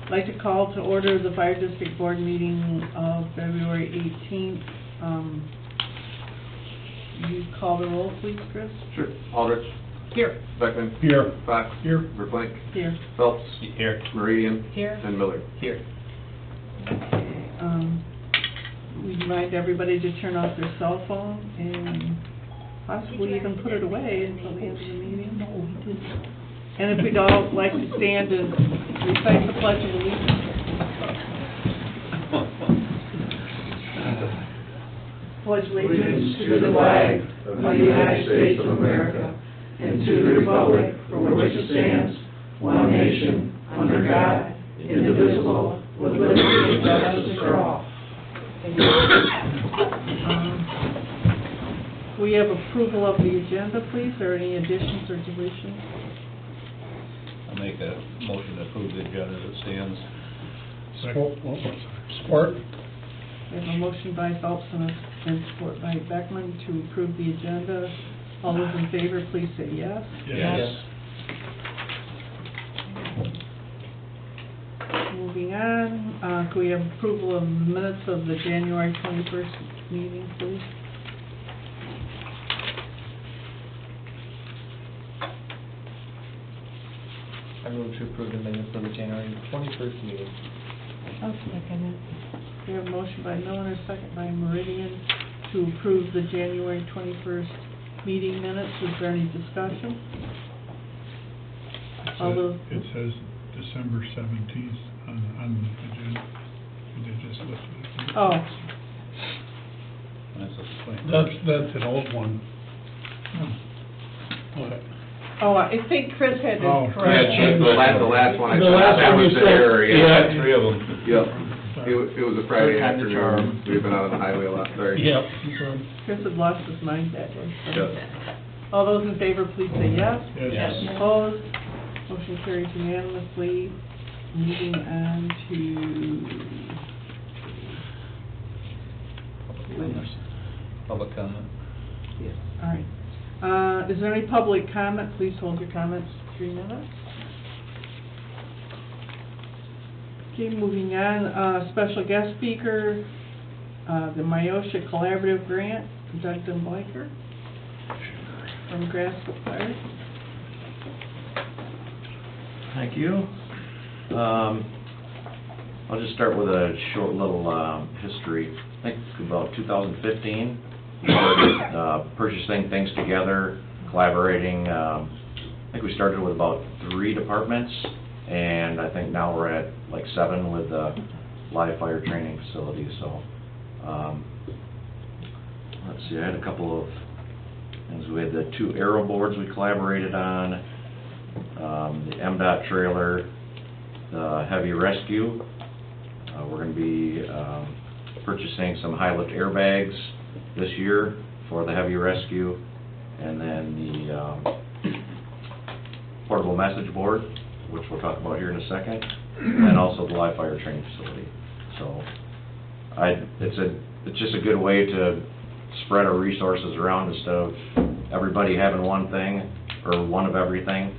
I'd like to call to order the Fire District Board meeting of February 18th. You call the roll, please, Chris? Sure. Aldrich. Here. Beckman. Here. Fox. Here. Verplank. Here. Phelps. Here. Meridian. Here. And Miller. Here. We remind everybody to turn off their cell phone and possibly even put it away until the end of the meeting. No, we didn't. And if we'd all like to stand and recite the Pledge of Allegiance. Pledge Allegiance to the flag of the United States of America and to the republic for which it stands, one nation, under God, indivisible, with liberty and justice for all. We have approval of the agenda, please. Are there any additions or deletions? I'll make a motion to approve the agenda that stands. Support. We have a motion by Phelps and support by Beckman to approve the agenda. All those in favor, please say yes. Yes. Moving on, can we have approval of the minutes of the January 21st meeting, please? I move to approve the minutes of the January 21st meeting. I'll second it. We have a motion by Miller, a second by Meridian to approve the January 21st meeting minutes. Is there any discussion? It says December 17th on the agenda. They just listed it. Oh. That's an old one. What? Oh, I think Chris had to Oh, correct. The last one I The said, last that one was you the said- error, yeah. yeah. Three of them. Yep. It was a Friday Third time's a charm. afternoon. We've been out on the highway a lot, sorry. Yep. Chris had lost his mind that day. so. Yep. All those in favor, please say yes. Yes. Opposed? Motion carries unanimously. Moving on to... Public comment. Yes, all right. Is there any public comment? Please hold your comments 3 minutes. Okay, moving on, special guest speaker, the Myosha Collaborative Grant, Douglas Bleicher from Grassville Fire. Thank you. I'll just start with a short little history. I think about 2015, we started purchasing things together, collaborating. I think we started with about 3 departments, and I think now we're at like 7 with the live fire training facility. So let's see, I had a couple of things. We had the 2 aero boards we collaborated on, the MDOT trailer, the heavy rescue. We're going to be purchasing some high-lift airbags this year for the heavy rescue, and then the portable message board, which we'll talk about here in a second, and also the live fire training facility. So it's just a good way to spread our resources around instead of everybody having one thing or one of everything.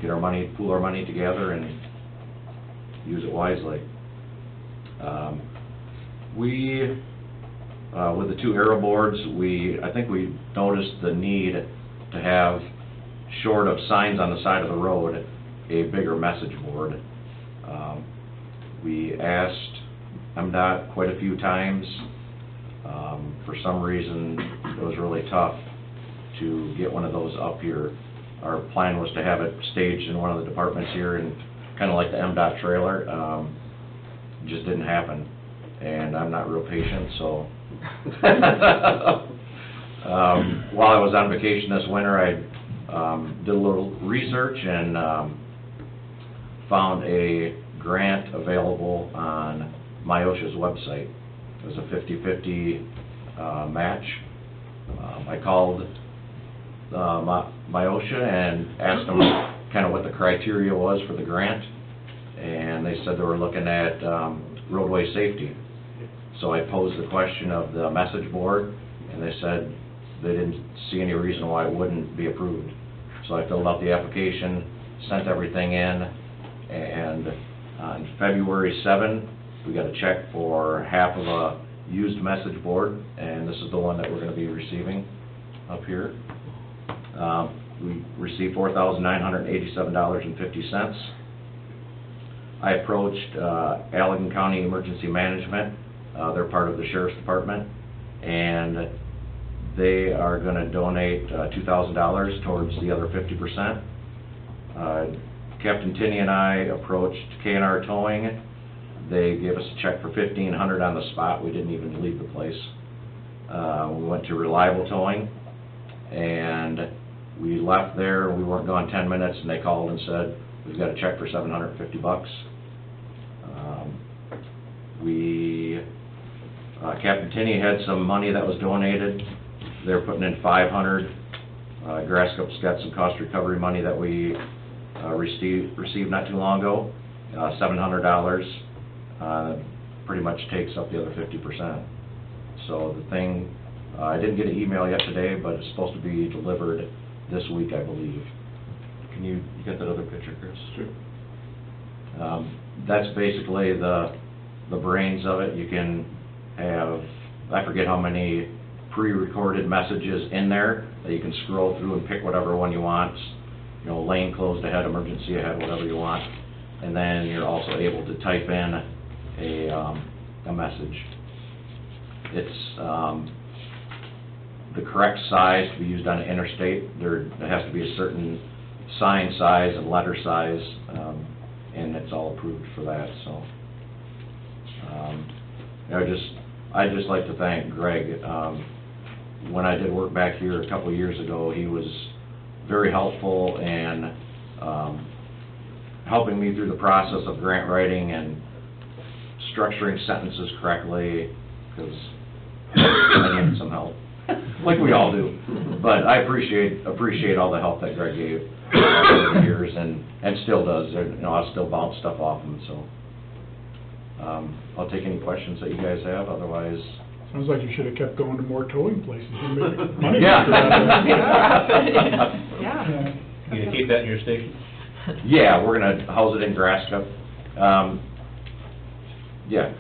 Get our money, pool our money together, and use it wisely. With the 2 aero boards, I think we noticed the need to have, short of signs on the side of the road, a bigger message board. We asked MDOT quite a few times. For some reason, it was really tough to get one of those up here. Our plan was to have it staged in one of the departments here, and kind of like the MDOT trailer. It just didn't happen, and I'm not real patient, so while I was on vacation this winter, I did a little research and found a grant available on Myosha's website. It was a 50-50 match. I called Myosha and asked them kind of what the criteria was for the grant, and they said they were looking at roadway safety. So I posed the question of the message board, and they said they didn't see any reason why it wouldn't be approved. So I filled out the application, sent everything in, And on February 7, we got a check for half of a used message board, and this is the one that we're gonna be receiving up here. We received $4,987.50. I approached Allegan County Emergency Management, they're part of the Sheriff's Department, and they are gonna donate $2,000 towards the other 50%. Captain Tinney and I approached K&R Towing. They gave us a check for $1,500 on the spot. We didn't even leave the place. We went to Reliable Towing, and we left there. We weren't gone 10 minutes, and they called and said, we've got a check for $750. Captain Tinney had some money that was donated. They're putting in $500. Grasscope's got some cost recovery money that we received not too long ago, $700. Pretty much takes up the other 50%. So the thing, I didn't get an email yet today, but it's supposed to be delivered this week, I believe. Can you get that other picture, Chris? Sure. That's basically the brains of it. You can have, I forget how many pre-recorded messages in there that you can scroll through and pick whatever one you want. You know, lane closed ahead, emergency ahead, whatever you want. And then you're also able to type in a message. It's the correct size to be used on an interstate. There has to be a certain sign size and letter size, and it's all approved for that. So I'd just like to thank Greg. When I did work back here a couple of years ago, he was very helpful and helping me through the process of grant writing and structuring sentences correctly, because I need some help, like we all do. But I appreciate all the help that Greg gave over the years, and still does. You know, I still bounce stuff off him. So I'll take any questions that you guys have. Otherwise, Sounds like you should have kept going to more towing places. You make money Yeah. after that. Yeah. You gonna keep that in your station? yeah, we're gonna house it in Grasscup. Yeah,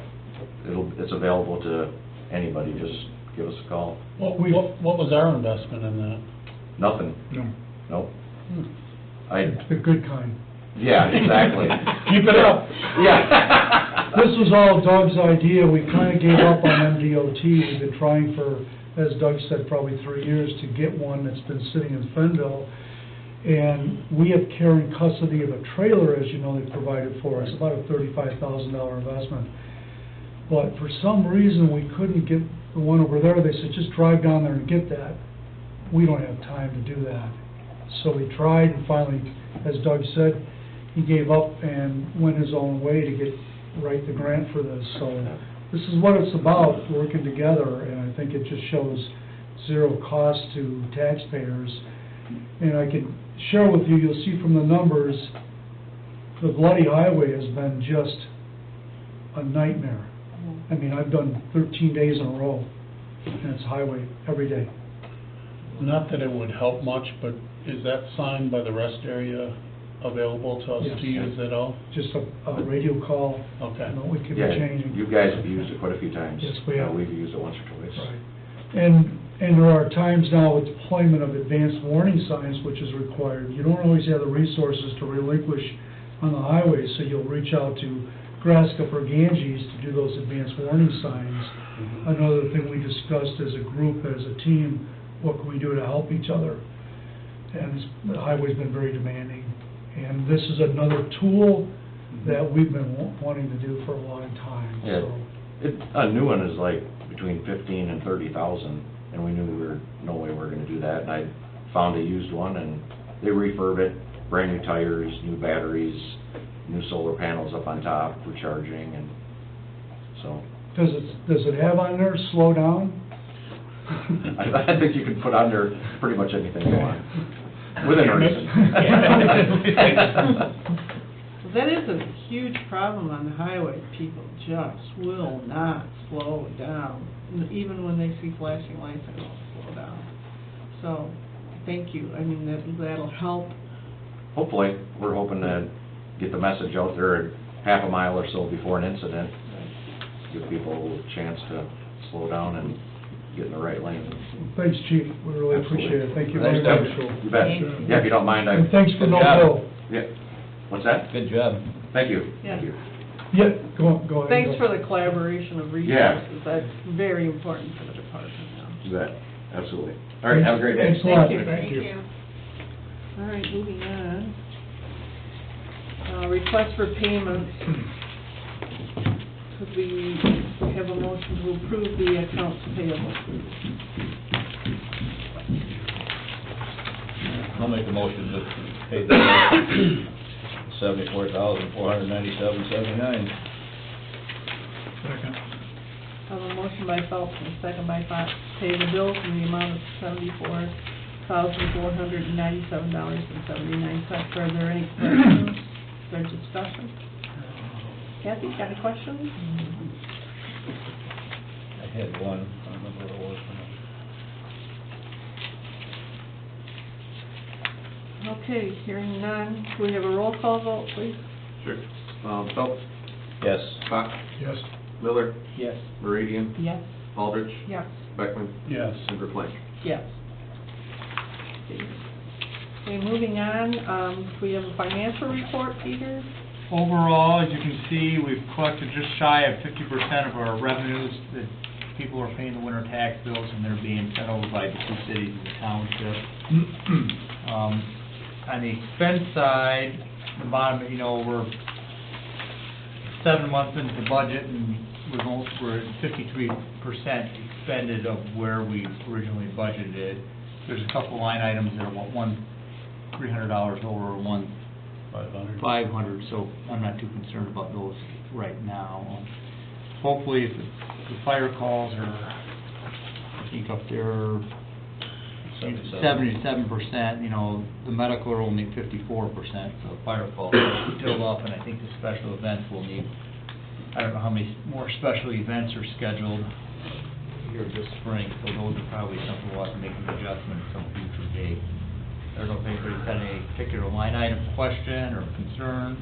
it's available to anybody. Just give us a call. What was our investment in that? Nothing. No, Nope. It's the good kind. Yeah, exactly. Keep it up. Yeah. This was all Doug's idea. We kind of gave up on MDOT. We've been trying for, as Doug said, probably 3 years to get one that's been sitting in Fenville. And we have carrying custody of a trailer, as you know, they provided for us, about a $35,000 investment. But for some reason, we couldn't get the one over there. They said, just drive down there and get that. We don't have time to do that. So we tried, and finally, as Doug said, he gave up and went his own way to write the grant for this. So this is what it's about, working together, and I think it just shows zero cost to taxpayers. And I can share with you, you'll see from the numbers, the bloody highway has been just a nightmare. I mean, I've done 13 days in a row, and it's highway every day. Not that it would help much, but is that sign by the rest area available to us Yes. to use at all? just a radio call. Okay. You know, we could be Yeah, changing. you guys have used it quite a few times. Yes, we have. We've used it once or twice. Right. And there are times now with deployment of advanced warning signs, which is required. You don't always have the resources to relinquish on the highway, so you'll reach out to Grasscup or Ganges to do those advanced warning signs. Another thing we discussed as a group, as a team, what can we do to help each other? And the highway's been very demanding. And this is another tool that we've been wanting to do for a long time, Yeah. so. A new one is like between 15 and 30,000, and we knew no way we were gonna do that. And I found a used one, and they refurb it, brand new tires, new batteries, new solar panels up on top for charging, and so. Does it have on there, slow down? I think you can put on there pretty much anything you want, within reason. That is a huge problem on the highway. People just will not slow down. Even when they see flashing lights, they won't slow down. So, thank you. I mean, that'll help. Hopefully, we're hoping to get the message out there half a mile or so before an incident. Give people a chance to slow down and get in the right lane. Thanks, Chief, we really appreciate it, thank you very Thanks, much. Doug. You bet. Yeah, if you don't mind, I... And thanks for Good no job. bill. Yeah. What's that? Good job. Thank you. Yeah. Thank you. Yeah, go ahead. Thanks for the collaboration of Yeah. resources, that's very important for the department now. You bet. Absolutely. All right, have a great day. Thanks a lot. Thank you. All right, moving on. Request for payments. Could we have a motion to approve the accounts payable? I'll make a motion to pay the $74,497.79. Second. I have a motion by Phelps and a second by Fox to pay the bills in the amount of $74,497.79. Are there any questions? Is there discussion? Kathy, got any questions? I had one, I don't remember what it was. Okay, hearing none, can we have a roll call vote, please? Sure. Phelps, Yes. Fox, Yes. Miller, Yes. Meridian, Yes. Aldrich, Yes. Beckman, Yes. and Verplank. Yes. Okay, moving on, we have a financial report, Peter? Overall, as you can see, we've collected just shy of 50% of our revenues that people are paying the winter tax bills, and they're being sent over by the two cities and the township. On the expense side, the bottom, we're 7 months into the budget, and we're at 53% expended of where we originally budgeted. There's a couple line items that are one $300 over, one 500, so I'm not too concerned about those right now. Hopefully, if the fire calls are, I think up there, 77%, the medical will need 54%, so fire calls are still up, and I think the special events will need, I don't know how many more special events are scheduled here this spring, so those are probably something we'll have to make an adjustment at some future date. I don't know if anybody's got any particular line item question or concerns.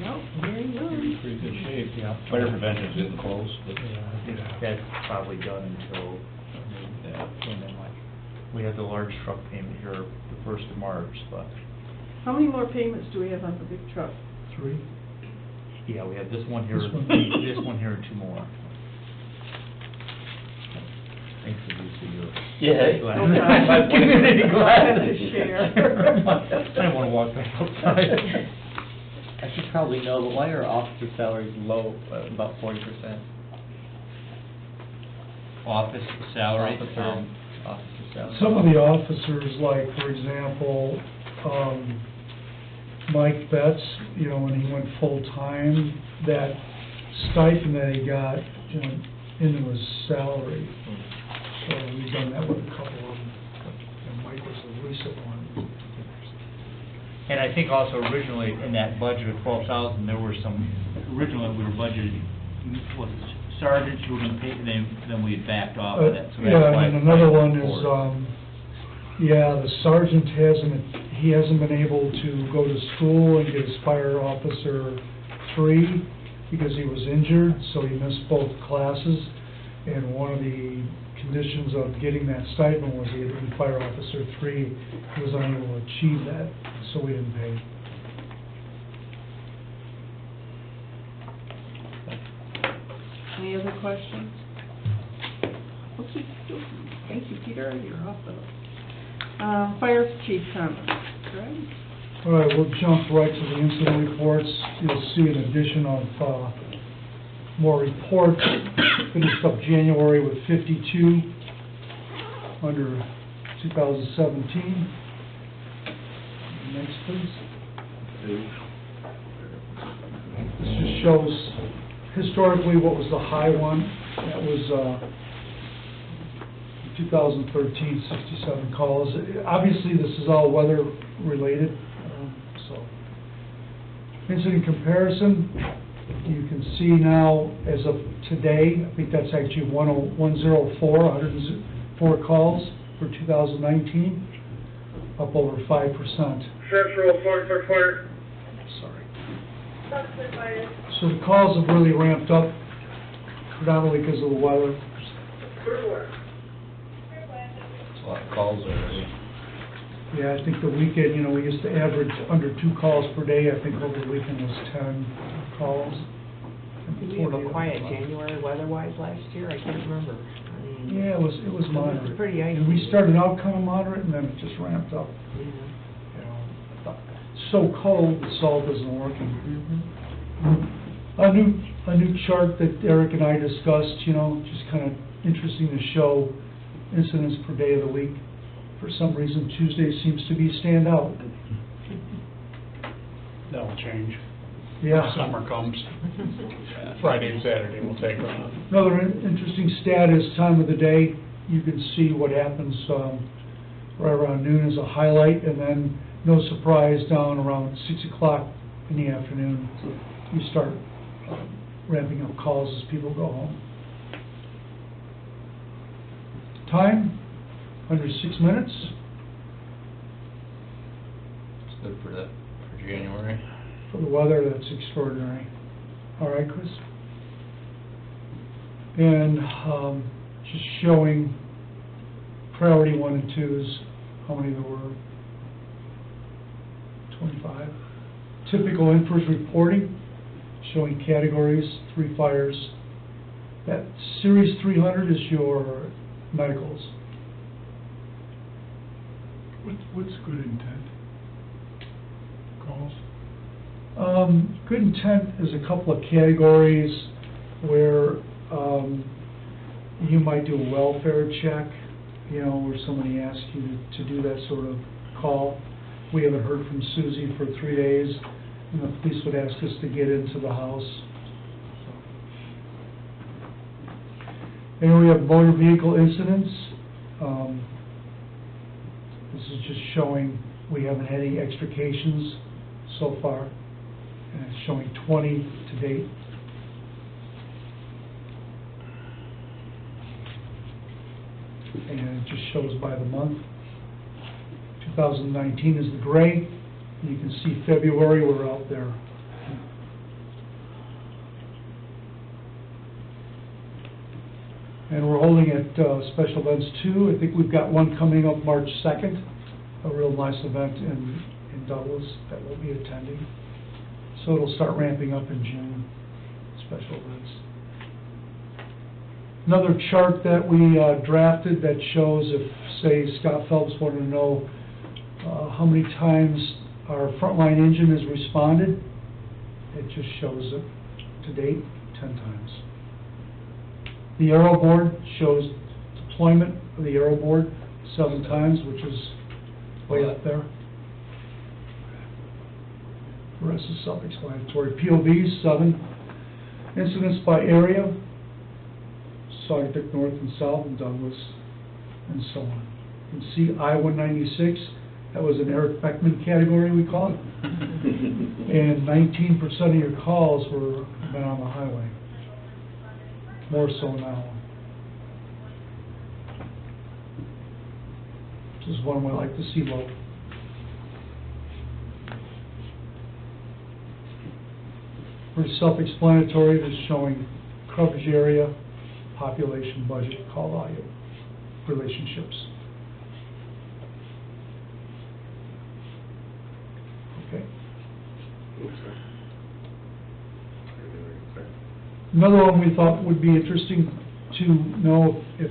No, very good. Pretty good shape. Yeah. Fire prevention's getting close, but... I think that's probably done until, and then we have the large truck payment here the 1st of March, but, How many more payments do we have on the big truck? 3. yeah, we have this one here, This one. this one here, and 2 more. Thanks for this, your... Yeah. Glad. No problem. My community glad. Share. I don't wanna walk back outside. I should probably know, but why are officer salaries low, about 40%? Office salary, Officer salary. Some of the officers, like, for example, Mike Betts, when he went full-time, that stipend that he got went into his salary. So we've done that with a couple of them. And Mike was the recent one. And I think also originally in that budget of 12,000, there were some, originally we were budgeted, was it sergeants you were gonna pay, then we had backed off of that, so that's Yeah, why. and another one is, forward. the sergeant he hasn't been able to go to school and get his fire officer 3 because he was injured, so he missed both classes. And one of the conditions of getting that stipend was he had to be fire officer 3. He was unable to achieve that, so we didn't pay. Any other questions? Okay, thank you, Peter, you're off the, fire chief comments, right? All right, we'll jump right to the incident reports. You'll see an addition of more reports. Finished up January with 52 under 2017. Next, please. This just shows historically what was the high one. That was 2013, 67 calls. Obviously, this is all weather related, so. Incident comparison, you can see now as of today, I think that's actually 104, 4 calls for 2019, up over 5%. Central, fire. Sorry. So the calls have really ramped up, predominantly because of the weather. It's a lot of calls already. Yeah, I think the weekend, we used to average under 2 calls per day. I think over the weekend was 10 calls. Did we have a quiet January weather-wise last year? I can't remember. I mean, Yeah, it was moderate. It's pretty icy. And we started out kind of moderate, and then it just ramped up. yeah. So cold, the salt isn't working. Mhm. A new chart that Eric and I discussed, just kind of interesting to show incidents per day of the week. For some reason, Tuesday seems to be standout. That'll change. Yeah. Summer comes. Friday and Saturday will take off. Another interesting stat is time of the day. You can see what happens right around noon as a highlight, and then, no surprise, down around 6 o'clock in the afternoon, you start ramping up calls as people go home. Time, under 6 minutes. It's good for January. For the weather, that's extraordinary. All right, Chris? And just showing priority 1 and 2s, how many there were. 25. Typical in-first reporting, showing categories, 3 fires. That Series 300 is your medicals. What's good intent? Calls? Good intent is a couple of categories where you might do a welfare check, where somebody asks you to do that sort of call. We haven't heard from Susie for 3 days, and the police would ask us to get into the house. And we have motor vehicle incidents. This is just showing we haven't had any extrications so far, and it's showing 20 to date. And it just shows by the month. 2019 is the gray. You can see February, we're out there. And we're holding at Special Events 2. I think we've got one coming up March 2nd, a real nice event in Douglas that we'll be attending. So it'll start ramping up in June, special events. Another chart that we drafted that shows if, say, Scott Phelps wanted to know how many times our frontline engine has responded. It just shows it to date, 10 times. The aero board shows deployment of the aero board 7 times, which is way up there. The rest is self-explanatory. POVs, 7. Incidents by area, Sagatuck North and South and Douglas, and so on. You can see I-196, that was an Eric Beckman category, we call it. And 19% of your calls were been on the highway. More so now. This is one we like to see low. Pretty self-explanatory, just showing coverage area, population, budget, call volume, relationships. Okay. Another one we thought would be interesting to know if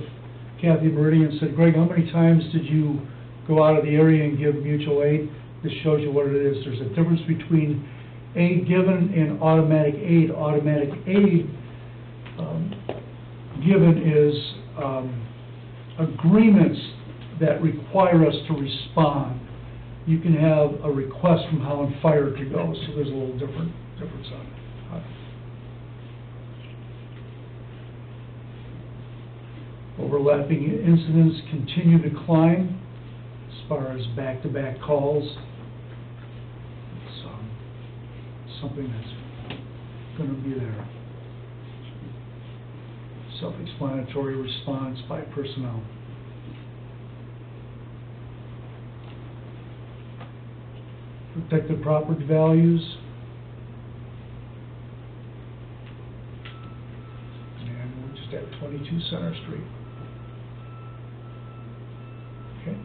Kathy Meridian said, Greg, how many times did you go out of the area and give mutual aid? This shows you what it is. There's a difference between aid given and automatic aid. Automatic aid given is agreements that require us to respond. You can have a request from Holland Fire to go, so there's a little difference on it. Overlapping incidents continue to climb as far as back-to-back calls. It's something that's going to be there. Self-explanatory response by personnel. protected property values. And we're just at 22 Center Street. Okay.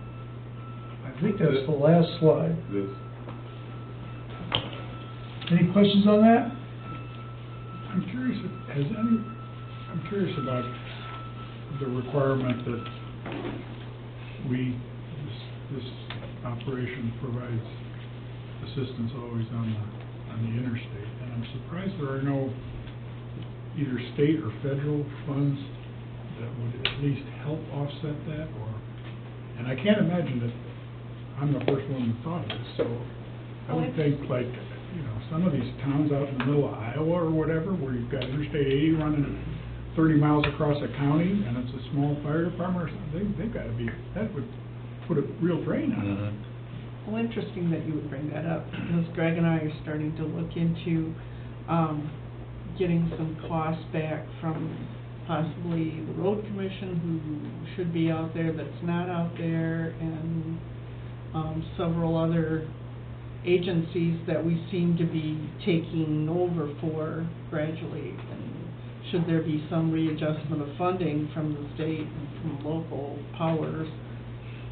I think that's the last slide. This, Any questions on that? I'm curious about the requirement that this operation provides assistance always on the interstate. And I'm surprised there are no either state or federal funds that would at least help offset that, and I can't imagine that I'm the first one that thought of this, so I would think like, some of these towns out in the middle of Iowa or whatever, where you've got Interstate 80 running 30 miles across a county, and it's a small fire department or something, they've got to be, that would put a real drain on it. Well, interesting that you would bring that up, because Greg and I are starting to look into, getting some costs back from possibly the road commission, who should be out there that's not out there, and, several other agencies that we seem to be taking over for gradually. And should there be some readjustment of funding from the state and from local powers,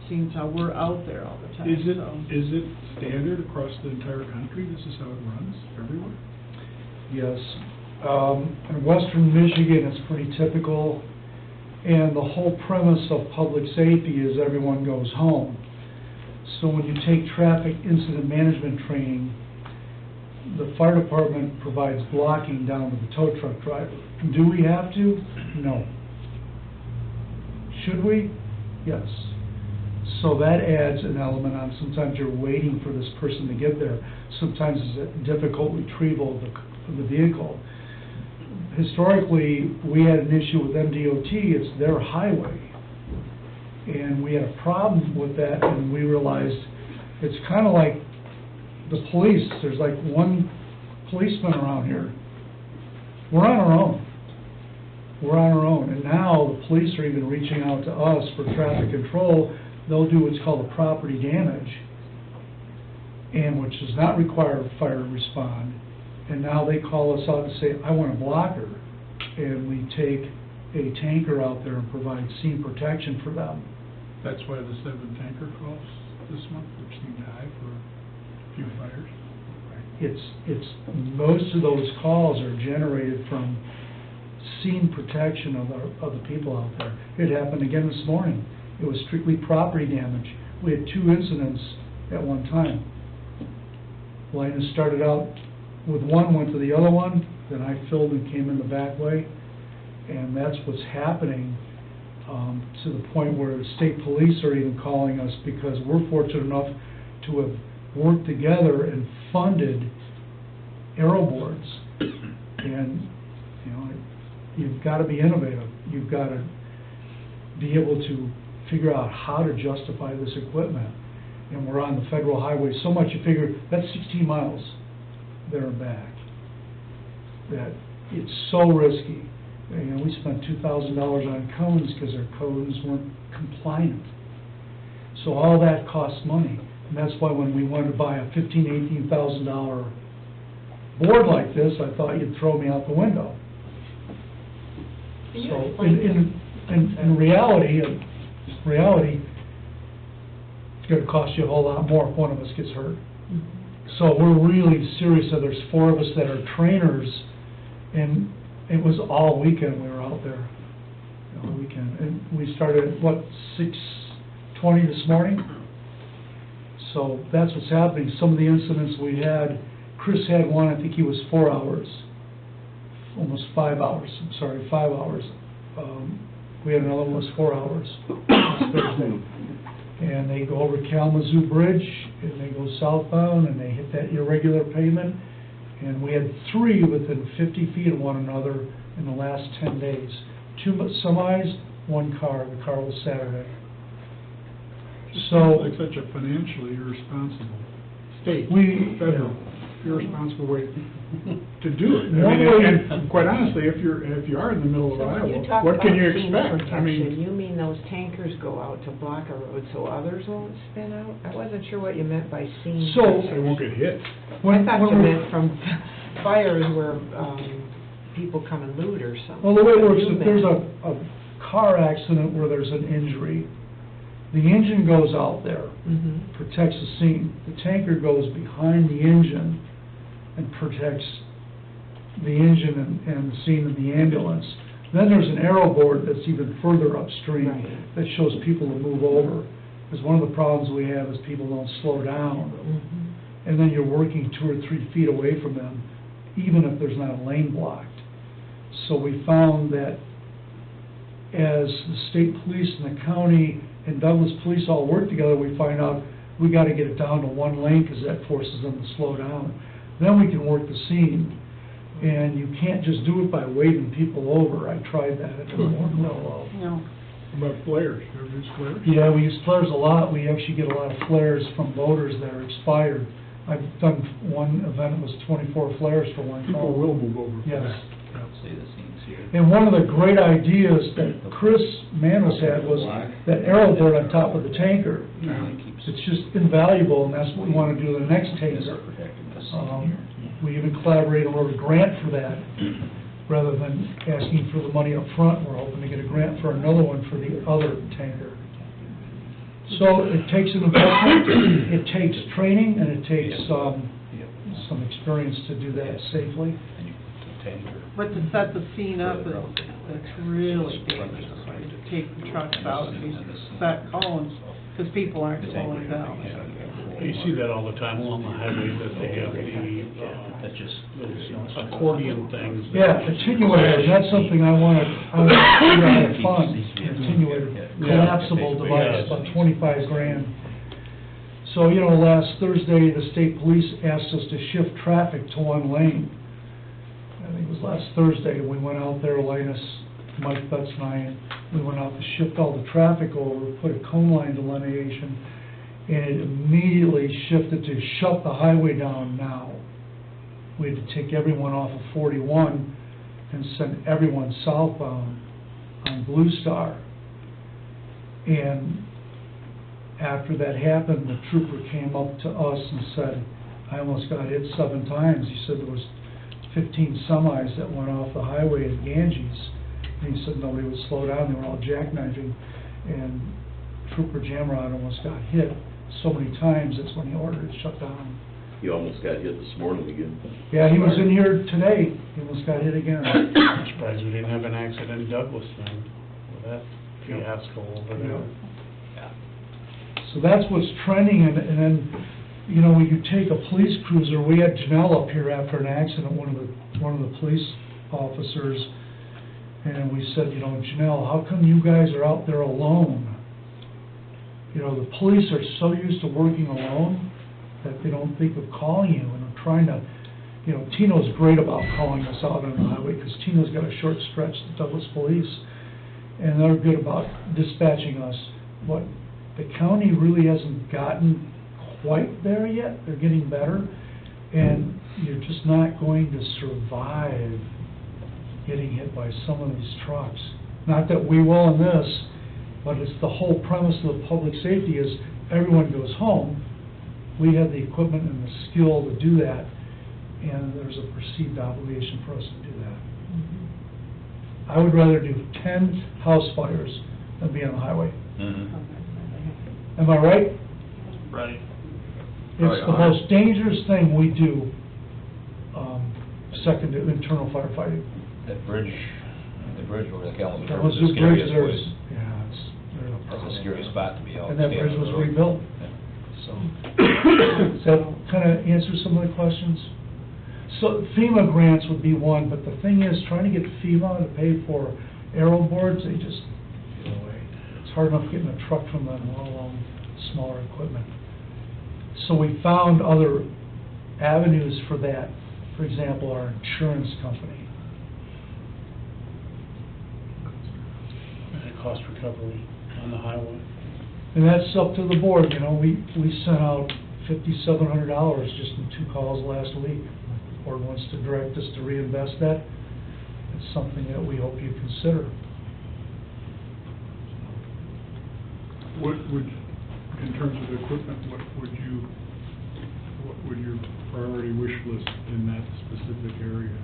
seems how we're out there all the time. Is so. it standard across the entire country? This is how it runs everywhere? Yes. In western Michigan, it's pretty typical, and the whole premise of public safety is everyone goes home. So when you take traffic incident management training, the fire department provides blocking down to the tow truck driver. Do we have to? No. Should we? Yes. So that adds an element on, sometimes you're waiting for this person to get there. Sometimes it's a difficult retrieval of the vehicle. Historically, we had an issue with MDOT, it's their highway. And we had a problem with that, and we realized it's kind of like the police. There's like one policeman around here. We're on our own. We're on our own. And now the police are even reaching out to us for traffic control. They'll do what's called a property damage, and which does not require a fire to respond. And now they call us out and say, I want a blocker. And we take a tanker out there and provide scene protection for them. That's why the 7 tanker calls this month, which seemed high for a few fires. It's most of those calls are generated from scene protection of the people out there. It happened again this morning. It was strictly property damage. We had 2 incidents at one time. Linus started out with one, went to the other one, then I filled and came in the back way, and that's what's happening. To the point where the state police are even calling us, because we're fortunate enough to have worked together and funded arrow boards. And, you've got to be innovative. You've got to be able to figure out how to justify this equipment. And we're on the federal highway so much, you figure that's 16 miles there and back. That it's so risky. We spent $2,000 on cones because our cones weren't compliant. So all that costs money. And that's why when we wanted to buy a $15,000, $18,000 board like this, I thought you'd throw me out the window. So in reality, it's going to cost you a whole lot more if one of us gets hurt. So we're really serious. So there's 4 of us that are trainers, and it was all weekend we were out there, all weekend. And we started at, 6:20 this morning? So that's what's happening. Some of the incidents we had, Chris had one, I think he was 4 hours, almost 5 hours, 5 hours. We had another one that was 4 hours, last Thursday. And they go over Kalamazoo Bridge, and they go southbound, and they hit that irregular pavement. And we had 3 within 50 feet of one another in the last 10 days. 2 semis, 1 car. The car was Saturday. Just So seems like such a financially irresponsible state, we, federal. irresponsible way to do it. One I way- mean, and quite honestly, if you are in the middle of So when you Iowa, talk what can about you scene expect? I protection, mean, you mean those tankers go out to block a road so others won't spin out? I wasn't sure what you meant by scene So- they protection. won't get hit. I when thought you we're- meant from fires where, people come and loot or something. Well, the way it What works, you if there's meant. a car accident where there's an injury, the engine goes out there, Mhm. protects the scene. The tanker goes behind the engine and protects the engine and the scene in the ambulance. Then there's an arrow board that's even further upstream Right. that shows people to move over. Because one of the problems we have is people don't slow down. Mhm. And then you're working 2 or 3 feet away from them, even if there's not a lane blocked. So we found that as the state police and the county and Douglas Police all work together, we find out we gotta get it down to 1 lane, because that forces them to slow down. Then we can work the scene, and you can't just do it by waving people over. I tried that, it didn't work real well. No. What about flares? You ever use flares? Yeah, we use flares a lot. We actually get a lot of flares from voters that are expired. I've done one event, it was 24 flares for one call. People will move over. for Yes. that. See the scenes here. And one of the great ideas that Chris Manos had was that arrow board on top of the tanker. It's just invaluable, and that's what we want to do to the next This tanker. is protecting the scene Um, here. We even collaborated and wrote a grant for that. Rather than asking for the money up front, we're hoping to get a grant for another one for the other tanker. So it takes an investment, it takes training, and it takes, some experience to do that safely. And you put the tanker. But to set the scene up, it's really dangerous, right? To take the trucks out and set cones, because people aren't slowing down. You see that all the time along the highway, that they have That's just. those accordion things. Yeah, attenuator, that's something I want to figure out how to fund, attenuator, collapsible device, about 25 grand. So, you know, last Thursday, the state police asked us to shift traffic to 1 lane. I think it was last Thursday, we went out there, Linus, Mike Betts and I, and we went out to shift all the traffic over, put a cone line delineation, and it immediately shifted to shut the highway down now. We had to take everyone off of 41 and send everyone southbound on Blue Star. And after that happened, the trooper came up to us and said, I almost got hit 7 times. He said there was 15 semis that went off the highway at Ganges. And he said nobody would slow down, they were all jackknifing. And Trooper Jamrod almost got hit so many times, that's when he ordered it shut down. He almost got hit this morning again. Yeah, he was in here today, he almost got hit again. I'm surprised we didn't have an accident in Douglas then, with that fiasco over there. So that's what's trending, and then, you know, when you take a police cruiser, we had Janelle up here after an accident, one of the police officers, and we said, you know, Janelle, how come you guys are out there alone? You know, the police are so used to working alone that they don't think of calling you, and I'm trying to, you know, Tino's great about calling us out on the highway, because Tino's got a short stretch to Douglas Police, and they're good about dispatching us. But the county really hasn't gotten quite there yet, they're getting better, and you're just not going to survive getting hit by some of these trucks. Not that we will in this, but it's the whole premise of the public safety is everyone goes home. We have the equipment and the skill to do that, and there's a perceived obligation for us to do that. I would rather do 10 house fires than be on the highway. Am I right? Right. It's the most dangerous thing we do, second to internal firefighting. That bridge, the bridge over the Kalamazoo That River was is the the bridge scariest there. place. Yeah, there's a That's problem. a scary spot to be out. And that bridge standing was on the road. rebuilt. Yeah. So, does that kind of answer some of the questions? So FEMA grants would be one, but the thing is, trying to get FEMA to pay for aero boards, they just get away. It's hard enough getting a truck from them, let alone smaller equipment. So we found other avenues for that. For example, our insurance company. And cost recovery on the highway. And that's up to the board, you know, we sent out $5,700 just in 2 calls last week. The board wants to direct us to reinvest that. It's something that we hope you consider. What would, in terms of equipment, what would your priority wish list in that specific area?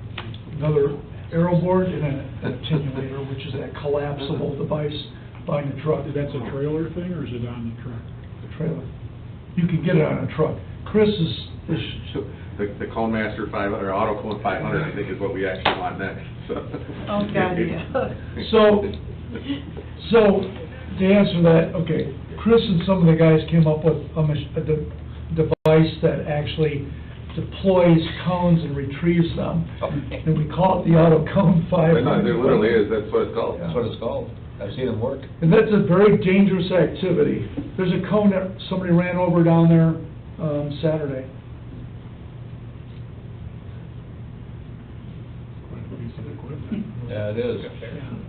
Another aero board and an attenuator, which is that collapsible device behind the truck. That's a trailer thing, or is it on the truck? The trailer. You can get it on a truck. Chris is The Cone Master 500, or Auto Cone 500, I think is what we actually want next, so. Oh, God, yeah. So to answer that, okay, Chris and some of the guys came up with a device that actually deploys cones and retrieves them. And we call it the Auto Cone 500. There literally is, that's what it's called. That's what it's called. I've seen them work. And that's a very dangerous activity. There's a cone that somebody ran over down there Saturday. Quite a piece of equipment. Yeah, it is.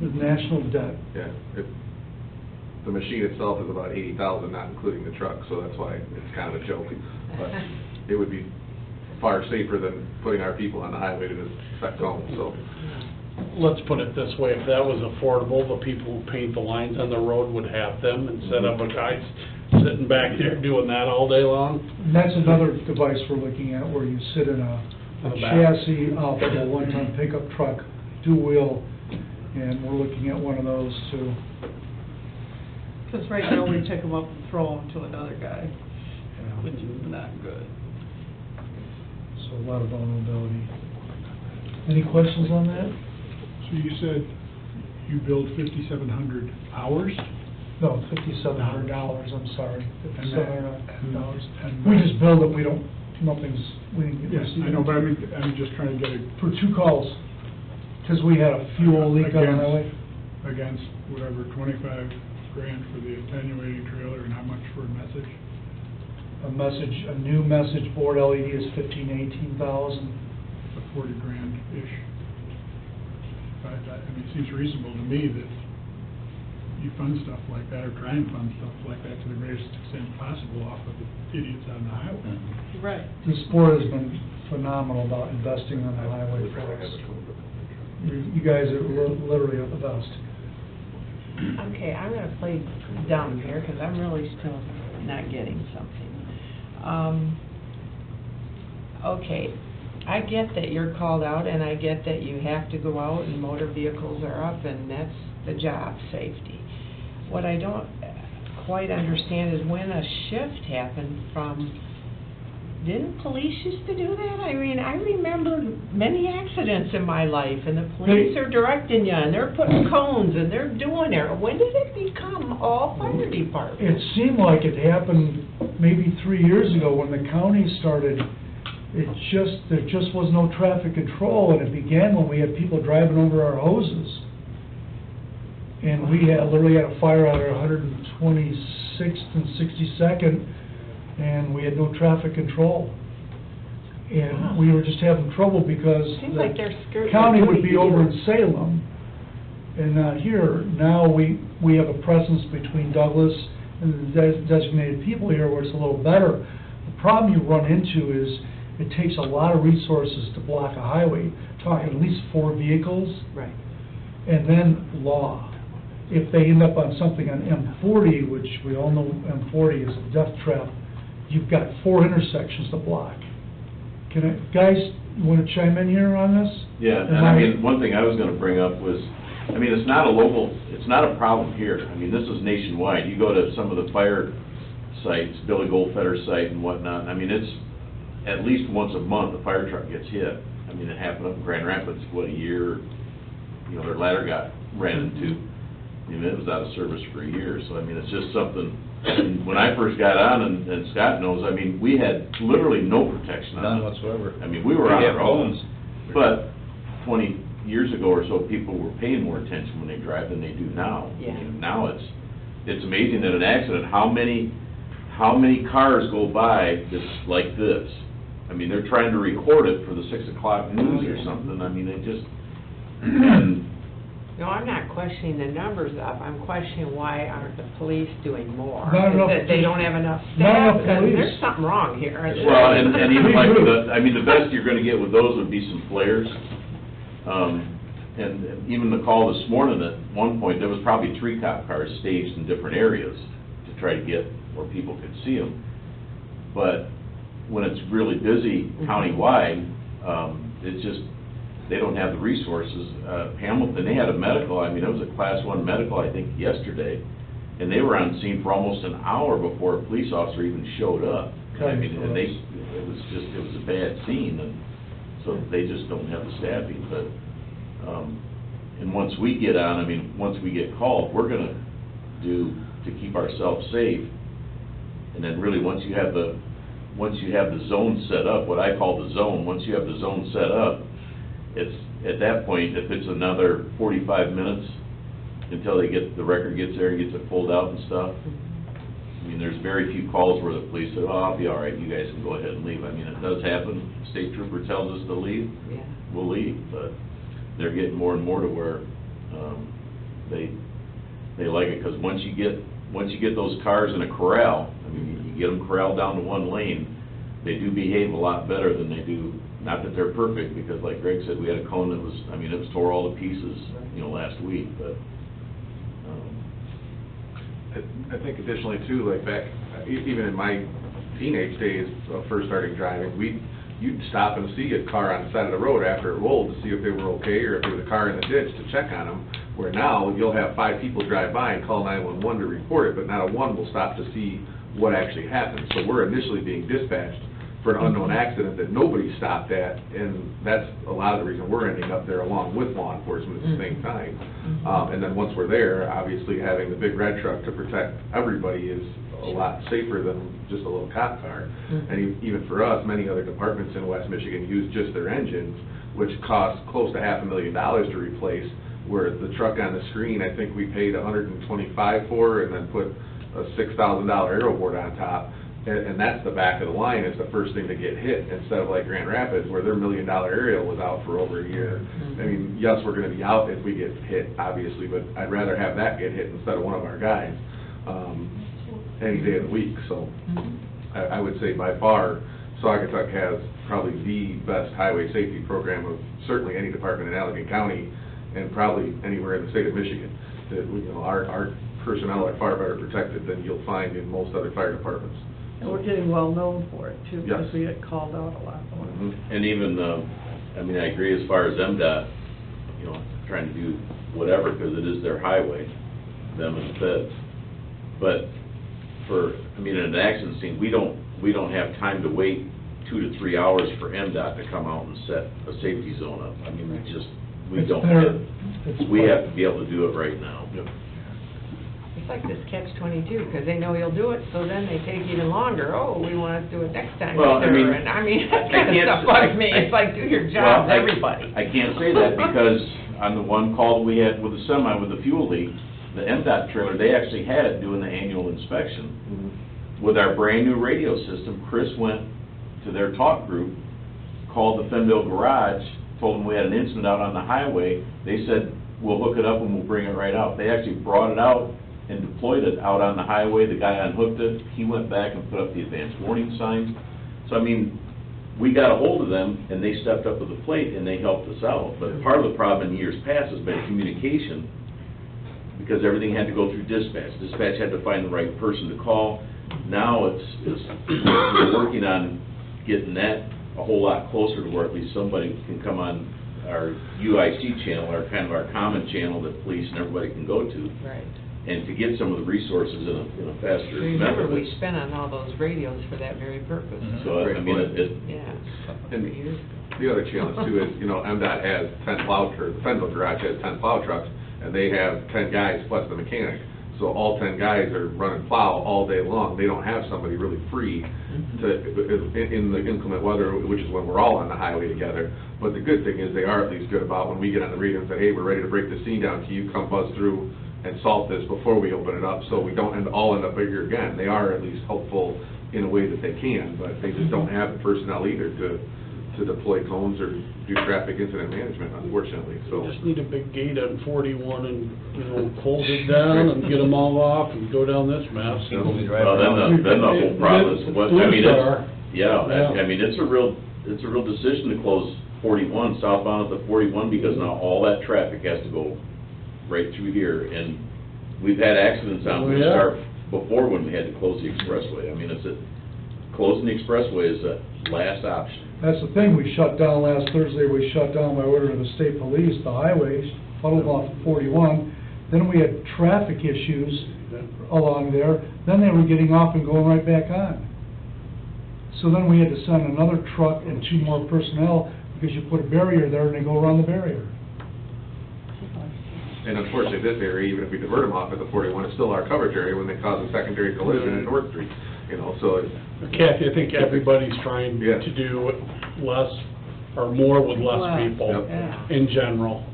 With national debt. Yeah, the machine itself is about 80,000, not including the truck, so that's why it's kind of a joke. But it would be far safer than putting our people on the highway to inspect cones, so. Let's put it this way, if that was affordable, the people who paint the lines on the road would have them instead of a guy sitting back there doing that all day long. And that's another device we're looking at where you sit in a chassis off of a one-ton pickup truck, dual-wheel, and we're looking at one of those too. Because right now we pick them up and throw them to another guy, which is not good. So a lot of vulnerability. Any questions on that? So you said you build 5,700 hours? No, $5,700, I'm sorry, $5,700. And We just build it, we didn't get Yes, I know, but I'm just trying to get For 2 calls, because we had a fuel leak on the highway. against whatever, 25 grand for the attenuating trailer, and how much for a message? A new message board LED is 18,000. So 40 grand-ish. I mean, it seems reasonable to me that you fund stuff like that, or try and fund stuff like that to the greatest extent possible off of the idiots on the highway. Right. This board has been phenomenal about investing on the highway for us. You guys are literally at the best. Okay, I'm gonna play dumb here, because I'm really still not getting something. Okay, I get that you're called out, and I get that you have to go out and motor vehicles are up, and that's the job, safety. What I don't quite understand is when a shift happened from, didn't police used to do that? I mean, I remember many accidents in my life, and the police are directing you, and they're putting cones, and they're doing it. When did it become all fire departments? It seemed like it happened maybe 3 years ago when the county started. There just was no traffic control, and it began when we had people driving over our hoses. And we literally had a fire out at 126th and 62nd, and we had no traffic control. And we were just having trouble because Seems like they're the county would be over in Salem and not here. Now we have a presence between Douglas and the designated people here where it's a little better. The problem you run into is it takes a lot of resources to block a highway, talking at least 4 vehicles. Right. And then law. If they end up on something on M40, which we all know M40 is a death trap, you've got 4 intersections to block. Guys, you want to chime in here on this? Yeah, and I mean, one thing I was gonna bring up was, I mean, it's not a problem here. I mean, this is nationwide. You go to some of the fire sites, Billy Goldfeder's site and whatnot, I mean, it's at least once a month, a fire truck gets hit. I mean, it happened up in Grand Rapids, a year, their ladder got ran into. I mean, it was out of service for a year, so I mean, it's just something, and when I first got on, and Scott knows, I mean, we had literally no protection on it. None whatsoever. I mean, we were on our own, phones. but 20 years ago or so, people were paying more attention when they drive than they do now. Yeah. I mean, now it's amazing that an accident, how many cars go by that's like this? I mean, they're trying to record it for the 6 o'clock news or something, I mean, they just, and No, I'm not questioning the numbers up, I'm questioning why aren't the police doing more? Not enough Is it they police. don't have enough Not staff? enough Because police. there's something wrong here. Well, and even like the best you're gonna get with those would be some flares. And even the call this morning, at one point, there was probably 3 cop cars staged in different areas to try to get where people could see them. But when it's really busy countywide, it's just, they don't have the resources. Hamilton, they had a medical, I mean, it was a Class 1 medical, I think, yesterday, and they were on scene for almost an hour before a police officer even showed up. I mean, and it was a bad scene, and so they just don't have the staffing, but, and once we get on, I mean, once we get called, we're gonna do to keep ourselves safe. And then really, once you have the zone set up, what I call the zone, once you have the zone set up, it's, at that point, if it's another 45 minutes until the record gets there and gets it pulled out and stuff, I mean, there's very few calls where the police say, oh, I'll be all right, you guys can go ahead and leave. I mean, it does happen, state trooper tells us to leave, we'll leave, but they're getting more and more to where, they like it, because once you get those cars in a corral, I mean, you get them corralled down to one lane, they do behave a lot better than they do, not that they're perfect, because like Greg said, we had a cone that was, I mean, it was tore all to pieces, last week, but, I think additionally too, like back, even in my teenage days of first starting driving, you'd stop and see a car on the side of the road after it rolled to see if they were okay, or if there was a car in the ditch to check on them, where now you'll have 5 people drive by and call 911 to report it, but not a one will stop to see what actually happened. So we're initially being dispatched for an unknown accident that nobody stopped at, and that's a lot of the reason we're ending up there along with law enforcement at the same time. And then once we're there, obviously having the big red truck to protect everybody is a lot safer than just a little cop car. And even for us, many other departments in West Michigan use just their engines, which cost close to $500,000 to replace, where the truck on the screen, I think we paid $125 for, and then put a $6,000 aero board on top. And that's the back of the line, is the first thing to get hit, instead of like Grand Rapids, where their $1 million aerial was out for over a year. I mean, yes, we're gonna be out if we get hit, obviously, but I'd rather have that get hit instead of one of our guys, any day of the week. So I would say by far, Saugatuck has probably the best highway safety program of certainly any department in Allegan County, and probably anywhere in the state of Michigan. That our personnel are far better protected than you'll find in most other fire departments. And we're getting well known for it too, because Yes. we get called out a lot. and even, I mean, I agree as far as MDOT, trying to do whatever, because it is their highway, them and the feds. But in an accident scene, we don't have time to wait 2 to 3 hours for MDOT to come out and set a safety zone up. I mean, we It's don't better- have, it's we better. have to be able to do it right now. It's like this catch-22, because they know you'll do it, so then they take even longer. Oh, we want to do it next time, Well, I sir. mean, And I mean, I that kind of can't stuff s- bugs me. I- It's like, do your Well, job, everybody. I can't say that, because on the one call that we had with the semi with the fuel leak, the MDOT trailer, they actually had it doing the annual inspection. With our brand-new radio system, Chris went to their talk group, called the Fenville Garage, told them we had an incident out on the highway. They said, we'll hook it up and we'll bring it right out. They actually brought it out and deployed it out on the highway. The guy unhooked it. He went back and put up the advanced warning signs. So, I mean, we got a hold of them, and they stepped up to the plate, and they helped us out. But part of the problem in years past has been communication, because everything had to go through dispatch. Dispatch had to find the right person to call. Now we're working on getting that a whole lot closer to where at least somebody can come on our UIC channel, our common channel that police and everybody can go to. Right. And to get some of the resources in a faster Remember, method. we spent on all those radios for that very purpose. So, I mean, Yeah. And Years ago. the other challenge too is, MDOT has 10 the Fenville Garage has 10 plow trucks, and they have 10 guys plus the mechanic. So all 10 guys are running plow all day long. They don't have somebody really free in the inclement weather, which is when we're all on the highway together. But the good thing is they are at least good about when we get on the radio and say, hey, we're ready to break the scene down, can you come buzz through and salt this before we open it up, so we don't all end up here again. They are at least helpful in a way that they can, but they just don't have the personnel either to to deploy cones or do traffic incident management, unfortunately, so. Just need a big gate on 41 and, you know, close it down and get them all off and go down this mess. People be driving Well, then the whole problem is, what, I mean, Police I mean, it's a real decision to close 41, southbound at the 41, because now all that traffic has to go right through here, and we've had accidents on Oh, the yeah. start before when we had to close the expressway. I mean, closing the expressway is a last option. That's the thing, we shut down last Thursday, we shut down by order of the state police, the highways, funneled off of 41. Then we had traffic issues along there, then they were getting off and going right back on. So then we had to send another truck and 2 more personnel, because you put a barrier there and they go around the barrier. And unfortunately, this area, even if we divert them off at the 41, it's still our coverage area when they cause a secondary collision in North Street, you know, so it's. Kathy, I think everybody's trying Yeah. to do less or more with less Less, people yeah. in general.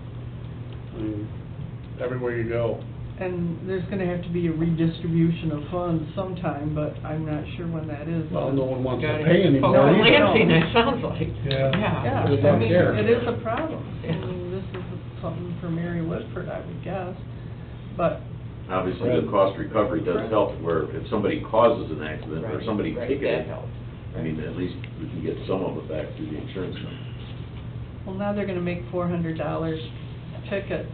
I mean, everywhere you go. And there's gonna have to be a redistribution of funds sometime, but I'm not sure when that is. Well, no one wants to Gotta pay get anymore. folks either. Lansing, it sounds like. Yeah. Yeah, They I don't mean, care. it is a problem. I mean, this is something for Mary Whitford, I would guess, but, Obviously, the cost recovery does help, where if somebody causes an accident or somebody tickets That it, helps. I mean, at least we can get some of it back through the insurance company. well, now they're gonna make $400 a ticket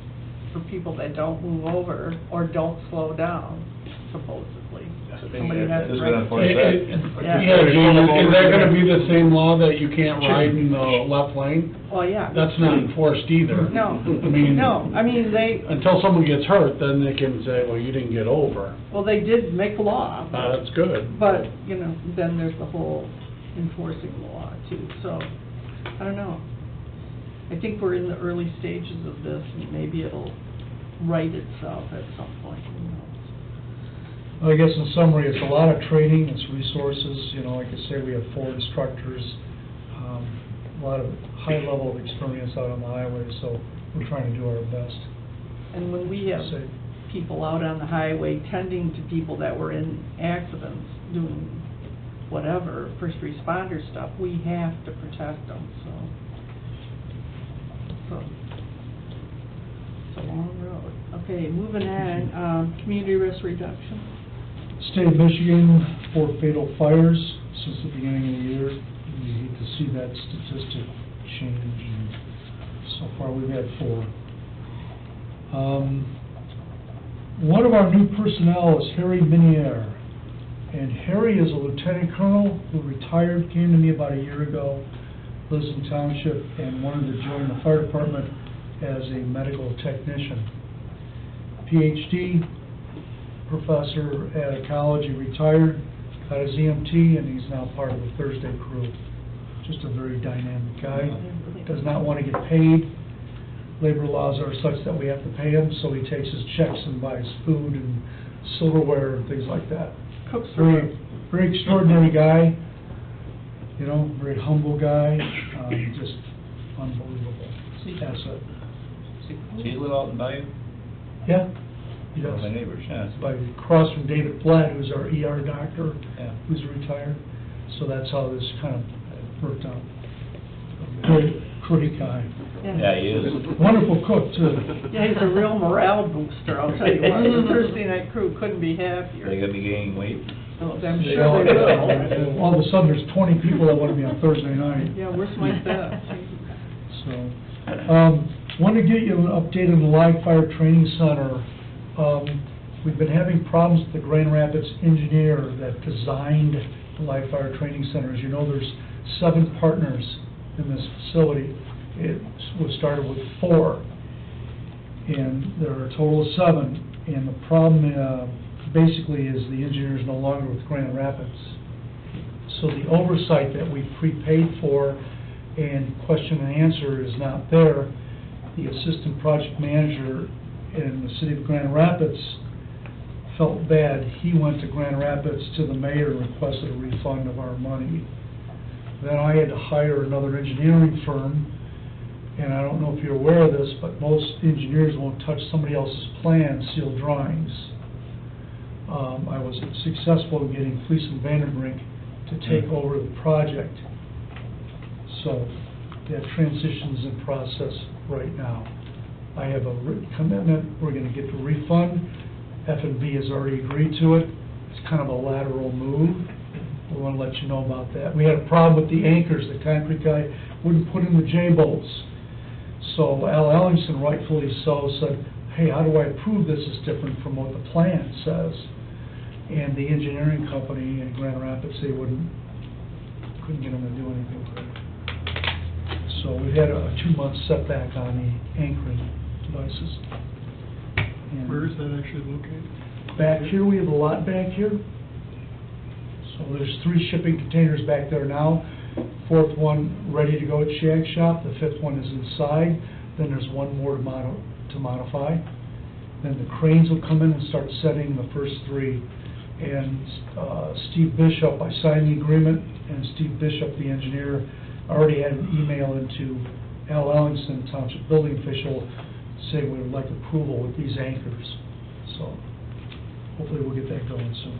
for people that don't move over or don't slow down, supposedly. Somebody has Who's to gonna write- enforce that? Yeah. Yeah, Gene, is that gonna be the same law that you can't ride in the left lane? Well, yeah. That's not enforced either. No, I mean, no, I mean, until someone gets hurt, then they can say, well, you didn't get over. well, they did make a law, That's good. but, you know, then there's the whole enforcing the law too, so, I don't know. I think we're in the early stages of this, and maybe it'll right itself at some point, who knows? I guess in summary, it's a lot of training, it's resources, you know, like I say, we have 4 instructors, a lot of high level of experience out on the highway, so we're trying to do our best. And when we have Say- people out on the highway tending to people that were in accidents, doing whatever, first responder stuff, we have to protect them, so. It's a long road. Okay, moving on, community risk reduction. State of Michigan, 4 fatal fires since the beginning of the year. We hate to see that statistic change, and so far we've had 4. One of our new personnel is Harry Minier, and Harry is a lieutenant colonel who retired, came to me about a year ago, lives in township, and wanted to join the fire department as a medical technician. PhD, professor at a college, he retired, got his EMT, and he's now part of the Thursday crew. Just a very dynamic guy, does not want to get paid. Labor laws are such that we have to pay him, so he takes his checks and buys food and silverware and things like that. Cooks Very, very extraordinary guy, you know, very humble guy, just unbelievable asset. Do you live out in Bayou? Yeah, he One of does. my neighbors, yeah. By across from David Flett, who's our ER doctor, Yeah. who's retired. So that's how this kind of worked out. Great guy. Yeah, he is. Wonderful cook, too. Yeah, he's a real morale booster, I'll tell you what. The Thursday night crew couldn't be happier. They gonna be gaining weight? I'm sure they will. All of a sudden, there's 20 people that want to be on Thursday night. Yeah, where's my staff? So, wanted to get you an update on the Live Fire Training Center. We've been having problems with the Grand Rapids engineer that designed the Live Fire Training Center. As you know, there's 7 partners in this facility. It was started with 4, and there are a total of 7. And the problem, basically, is the engineer is no longer with Grand Rapids. So the oversight that we prepaid for and question and answer is not there. The assistant project manager in the city of Grand Rapids felt bad. He went to Grand Rapids to the mayor and requested a refund of our money. Then I had to hire another engineering firm, and I don't know if you're aware of this, but most engineers won't touch somebody else's plans, sealed drawings. I was successful in getting Fleece and Vanderbrink to take over the project. So that transition's in process right now. I have a written commitment, we're gonna get the refund. F&B has already agreed to it. It's kind of a lateral move. We wanna let you know about that. We had a problem with the anchors. The concrete guy wouldn't put in the J-bolts. So Al Ellingson, rightfully so, said, hey, how do I prove this is different from what the plan says? And the engineering company in Grand Rapids, they couldn't get them to do anything with it. So we had a 2-month setback on the anchoring devices. And Where is that actually located? back here, we have a lot back here. So there's 3 shipping containers back there now. 4th one ready to go at Shag Shop. The 5th one is inside. Then there's 1 more to modify. Then the cranes will come in and start setting the first 3. And Steve Bishop, I signed the agreement, and Steve Bishop, the engineer, already had an email into Al Ellingson, Township Building Official, saying we would like approval with these anchors. So hopefully we'll get that going soon.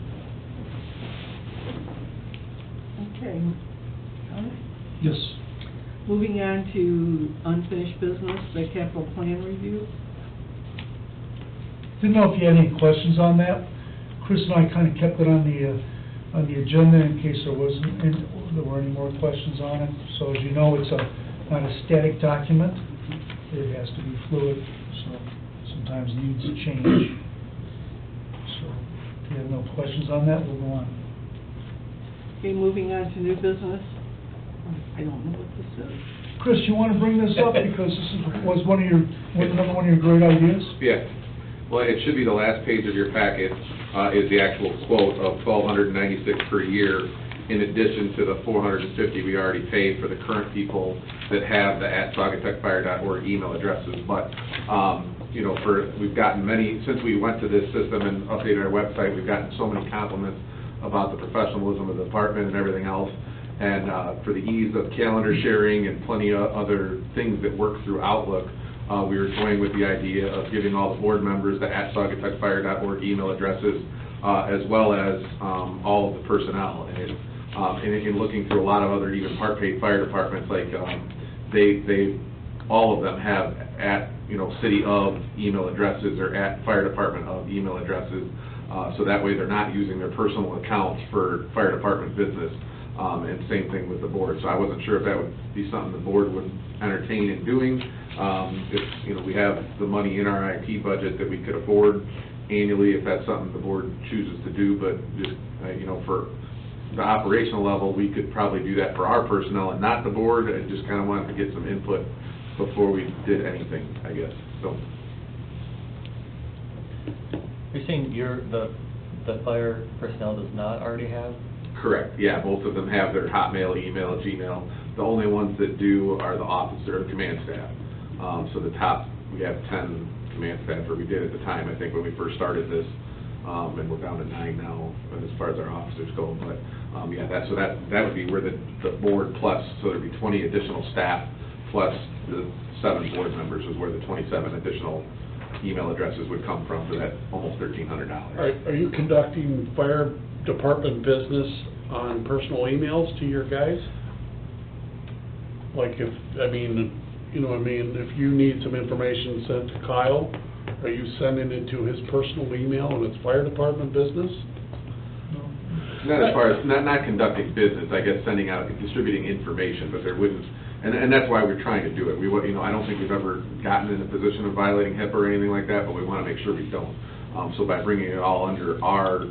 Okay. All right. Yes. Moving on to unfinished business, the capital plan review. Didn't know if you had any questions on that. Chris and I kind of kept it on the agenda in case there were any more questions on it. So as you know, it's not a static document. It has to be fluid, so sometimes needs to change. So if you have no questions on that, we'll go on. Okay, moving on to new business. I don't know what this is. Chris, you want to bring this up because was another one of your great ideas? Yeah. Well, it should be the last page of your packet, is the actual quote of $1,296 per year, in addition to the $450 we already paid for the current people that have the @saugatuckfire.org email addresses. But, you know, we've gotten many, since we went to this system and updated our website, we've gotten so many compliments about the professionalism of the department and everything else. And for the ease of calendar sharing and plenty of other things that work through Outlook, we were toying with the idea of giving all the board members the @saugatuckfire.org email addresses, as well as all of the personnel. And in looking through a lot of other even part-paid fire departments, like they all of them have city of email addresses or fire department of email addresses, so that way they're not using their personal accounts for fire department business. And same thing with the board. So I wasn't sure if that would be something the board would entertain in doing. If, we have the money in our IT budget that we could afford annually, if that's something the board chooses to do, but just, for the operational level, we could probably do that for our personnel and not the board. I just kind of wanted to get some input before we did anything, I guess, so. You're saying the fire personnel does not already have? Correct, yeah, both of them have their Hotmail, email, Gmail. The only ones that do are the officer, command staff. So the top, we have 10 command staff, or we did at the time, I think, when we first started this, and we're down to 9 now, as far as our officers go. But, that would be where the board plus, so there'd be 20 additional staff, plus the 7 board members is where the 27 additional email addresses would come from for that almost $1,300. Are you conducting fire department business on personal emails to your guys? Like if you need some information sent to Kyle, are you sending it to his personal email and it's fire department business? Not as far as, not conducting business, I guess, sending out, distributing information, but there wouldn't, and that's why we're trying to do it. I don't think we've ever gotten in a position of violating HIPAA or anything like that, but we want to make sure we don't. So by bringing it all under our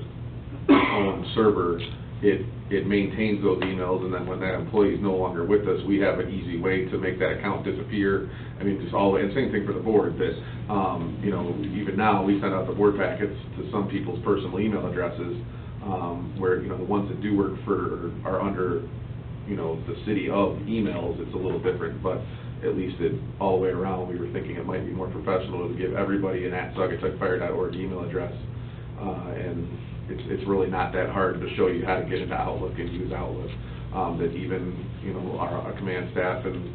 own server, it maintains those emails, and then when that employee is no longer with us, we have an easy way to make that account disappear. Just all the way, and same thing for the board, that, even now, we send out the board packets to some people's personal email addresses, where, the ones that do work are under, the city of emails, it's a little different, but at least all the way around, we were thinking it might be more professional to give everybody an @saugatuckfire.org email address, and it's really not that hard to show you how to get into Outlook and use Outlook, that even, our command staff and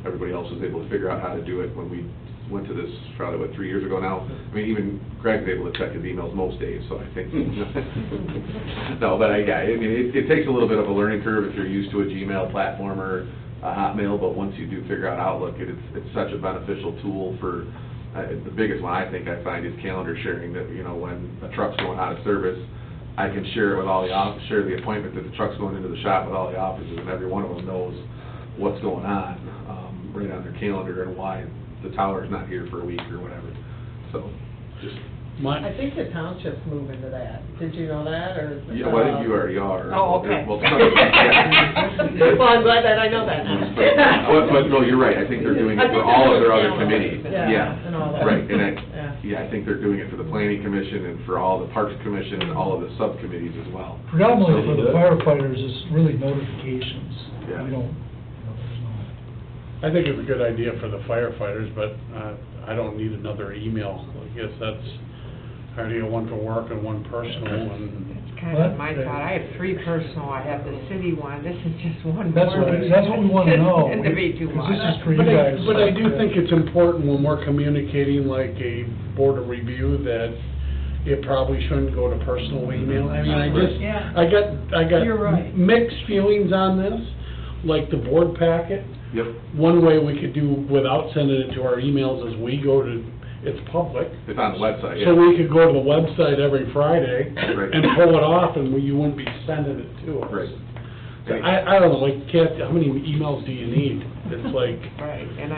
everybody else was able to figure out how to do it when we went to this probably, 3 years ago now. I mean, even Greg's able to check his emails most days, so I think, no, but I mean, it takes a little bit of a learning curve if you're used to a Gmail platform or a Hotmail, but once you do figure out Outlook, it's such a beneficial tool for, the biggest one I think I find is calendar sharing, that, you know, when a truck's going out of service, I can share it with all the share the appointment that the truck's going into the shop with all the offices, and every one of them knows what's going on, right on their calendar, and why the tower's not here for a week or whatever. So, just, I think the township's moving to that. Did you know that, or? yeah, well, I think you already are. Oh, okay. Well, yeah. Well, I'm glad that I know that now. But no, you're right, I think they're doing it for all of their other committees. Yeah, and all that. Right, and Yeah. I think they're doing it for the planning commission and for all the parks commission and all of the subcommittees as well. Predominantly for the firefighters, it's really notifications. Yeah. We don't, I think it's a good idea for the firefighters, but I don't need another email. I guess that's, I already have one for work and one personal, and It's kind of my thought. I have 3 personal. I have the city one. This is just one that's more. what we want to know. And to be too much. Because this is for you guys. But I do think it's important when we're communicating like a board of review that it probably shouldn't go to personal email. I mean, Yeah. I got You're right. mixed feelings on this, like the board packet. Yep, One way we could do without sending it to our emails is we go to, it's public. it's on the website, yeah. So we could go to the website every Friday Right. and pull it off, and you wouldn't be sending it to us. Right. So I don't know, like, Kathy, how many emails do you need? It's like, Right, and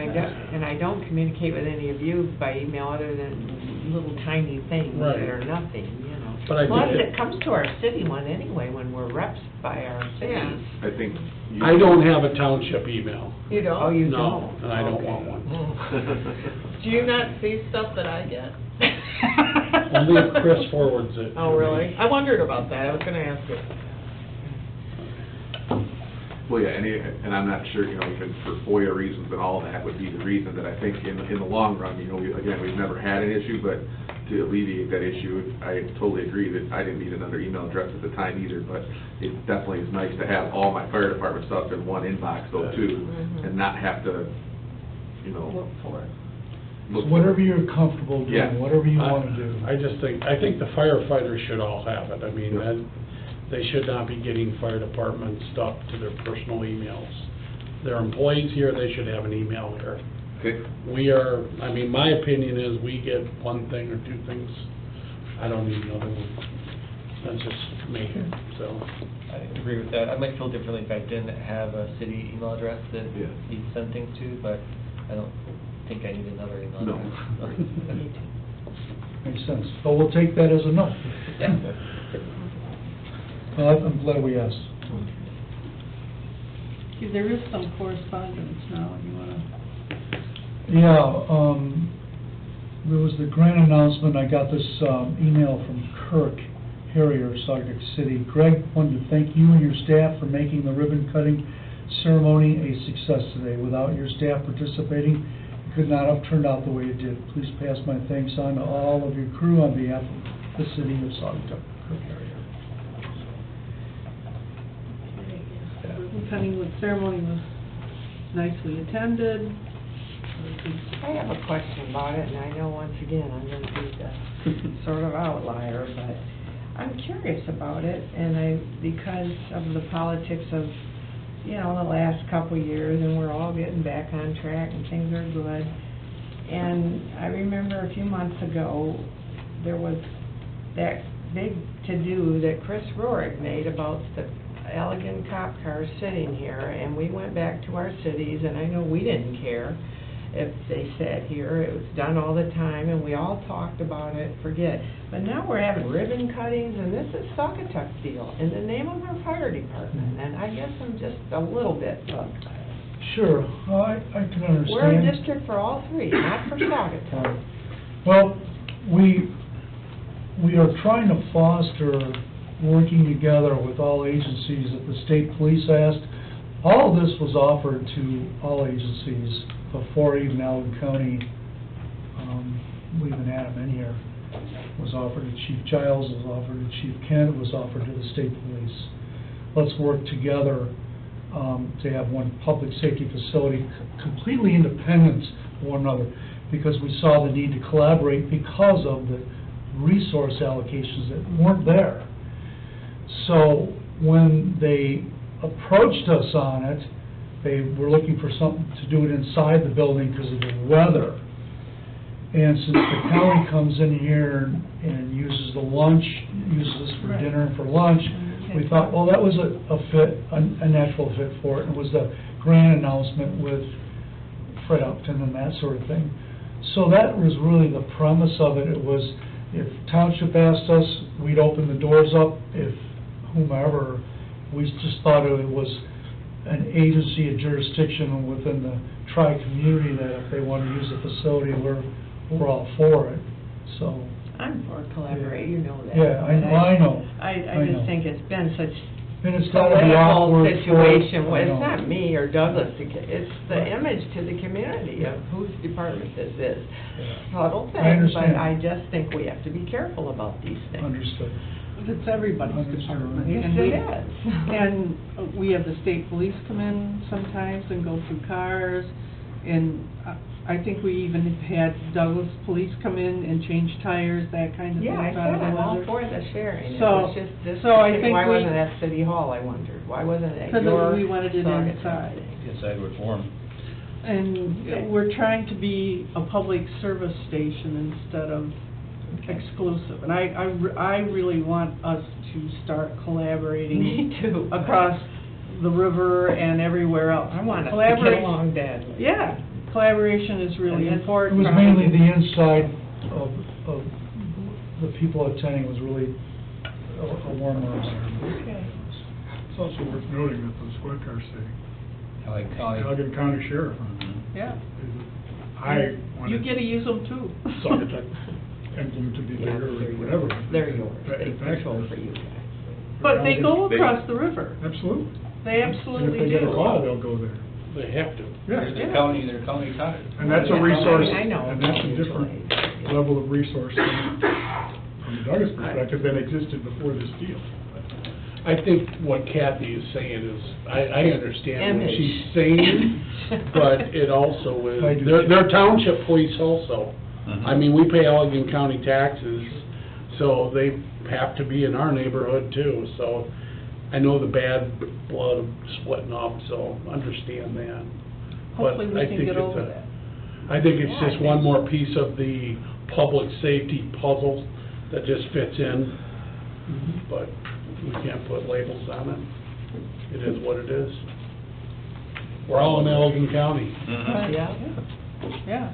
I don't communicate with any of you by email other than little tiny things Right. that are nothing, you know. But I Plus, think it comes to our city one anyway, when we're reps by our cities. I think. I don't have a township email. You don't? Oh, you No, don't? and I don't Okay. want one. Do you not see stuff that I get? Only if Chris forwards it. Oh, really? I wondered about that, I was gonna ask you. Well, yeah, and I'm not sure, you know, even for FOIA reasons and all that would be the reason that I think in the long run, you know, we've never had an issue, but to alleviate that issue, I totally agree that I didn't need another email address at the time either, but it definitely is nice to have all my fire department stuff in one inbox though too, and not have to, you know. Look for it. look So for whatever it. you're comfortable Yeah. doing, whatever you want to do. I think the firefighters should all have it. I mean, Yeah. they should not be getting fire department stuff to their personal emails. They're employees here, they should have an email here. Okay. We are, I mean, my opinion is we get one thing or 2 things. I don't need another one. That's just me, so. I agree with that. I might feel differently if I didn't have a city email address that Yeah. you send things to, but I don't think I need another email No. address. Makes sense. But we'll take that as a no. Yeah. Well, I'm glad we asked. There is some correspondence now, if you wanna. Yeah, there was the grant announcement, I got this, email from Kirk Harrier, Saginaw City. Greg, wanted to thank you and your staff for making the ribbon cutting ceremony a success today. Without your staff participating, it could not have turned out the way it did. Please pass my thanks on to all of your crew on behalf of the city of Saginaw. Kirk Harrier. Ribbon cutting ceremony was nicely attended. I have a question about it, and I know once again, I'm gonna be the sort of outlier, but I'm curious about it, and because of the politics of, you know, the last couple of years, and we're all getting back on track, and things are good. And I remember a few months ago, there was that big to-do that Chris Rohrig made about the elegant cop cars sitting here, and we went back to our cities, and I know we didn't care if they sat here, it was done all the time, and we all talked about it, forget. But now we're having ribbon cuttings, and this is Saugatuck deal, in the name of our fire department, and I guess I'm just a little bit bugged by it. Sure, I can understand. We're a district for all 3, not for Saugatuck. Well, we are trying to foster working together with all agencies that the state police asked. All of this was offered to all agencies before even Allen County, we even had them in here. It was offered to Chief Giles, it was offered to Chief Kent, it was offered to the state police. Let's work together to have one public safety facility completely independent of one another. because we saw the need to collaborate because of the resource allocations that weren't there. So when they approached us on it, they were looking for something to do it inside the building because of the weather. And since the county comes in here and uses the lunch, uses this for Right. dinner and for lunch, we thought, well, that was a natural fit for it. It was the grand announcement with Fred Upton and that sort of thing. So that was really the premise of it. It was, if township asked us, we'd open the doors up. If whomever, we just thought it was an agency, a jurisdiction within the tri-community that if they want to use the facility, we're all for it, so. I'm for collaborate, you know that. Yeah, I know. I know. just think it's been such And it's a gotta be political awkward for. situation. Well, I it's know. not me or Douglas, it's the Right. image to the community of whose department this is. Yeah. Subtle I thing, but understand. I just think we have to be careful about these things. Understood. It's everybody's Understood. department. Yes, And it we- is. And we have the state police come in sometimes and go through cars, and I think we even had Douglas Police come in and change tires, that kind of thing. Yeah, I out said of the I'm all weather. for the sharing. It So- was just this, so I think why we- wasn't it at City Hall, I wondered? Why wasn't it at Because your? we wanted it Saugus inside. thing? Inside was warm. And we're trying to be a public service station instead of exclusive. And I really want us to start collaborating. Me too. Across the river and everywhere else. I want us to Collaborate- get along badly. Yeah, collaboration is really And that's- It important. was mainly the inside of the people attending was really a warmer. Okay. It's also worth noting that the squad cars say Like County. Elgin County Sheriff on them. Yeah. I You wanted get to use them too. Saugatuck emblem to be there or whatever. They're yours, But they in fact, control for you guys. But they go They- across the river. Absolutely. They And absolutely if they get a do. call, they'll go there. They have to. Yes. Their county cottage. And that's a Yeah, resource, I know. and that's a different level of resource from the Douglas perspective than existed before this deal. I think what Kathy is saying is, I understand what Image. she's saying, but it also I is, do they're too. they're township police also. Mhm. I mean, we pay Allegan County taxes, so they have to be in our neighborhood too, so I know the bad blood of splitting up, so understand that. But Hopefully we I can think get it's over a- that. I think it's Yeah, just I one think more piece of the public safety puzzle that just fits in, but we can't put labels on it. It is what it is. We're all in Allegan County. Mhm. Yeah. Yeah.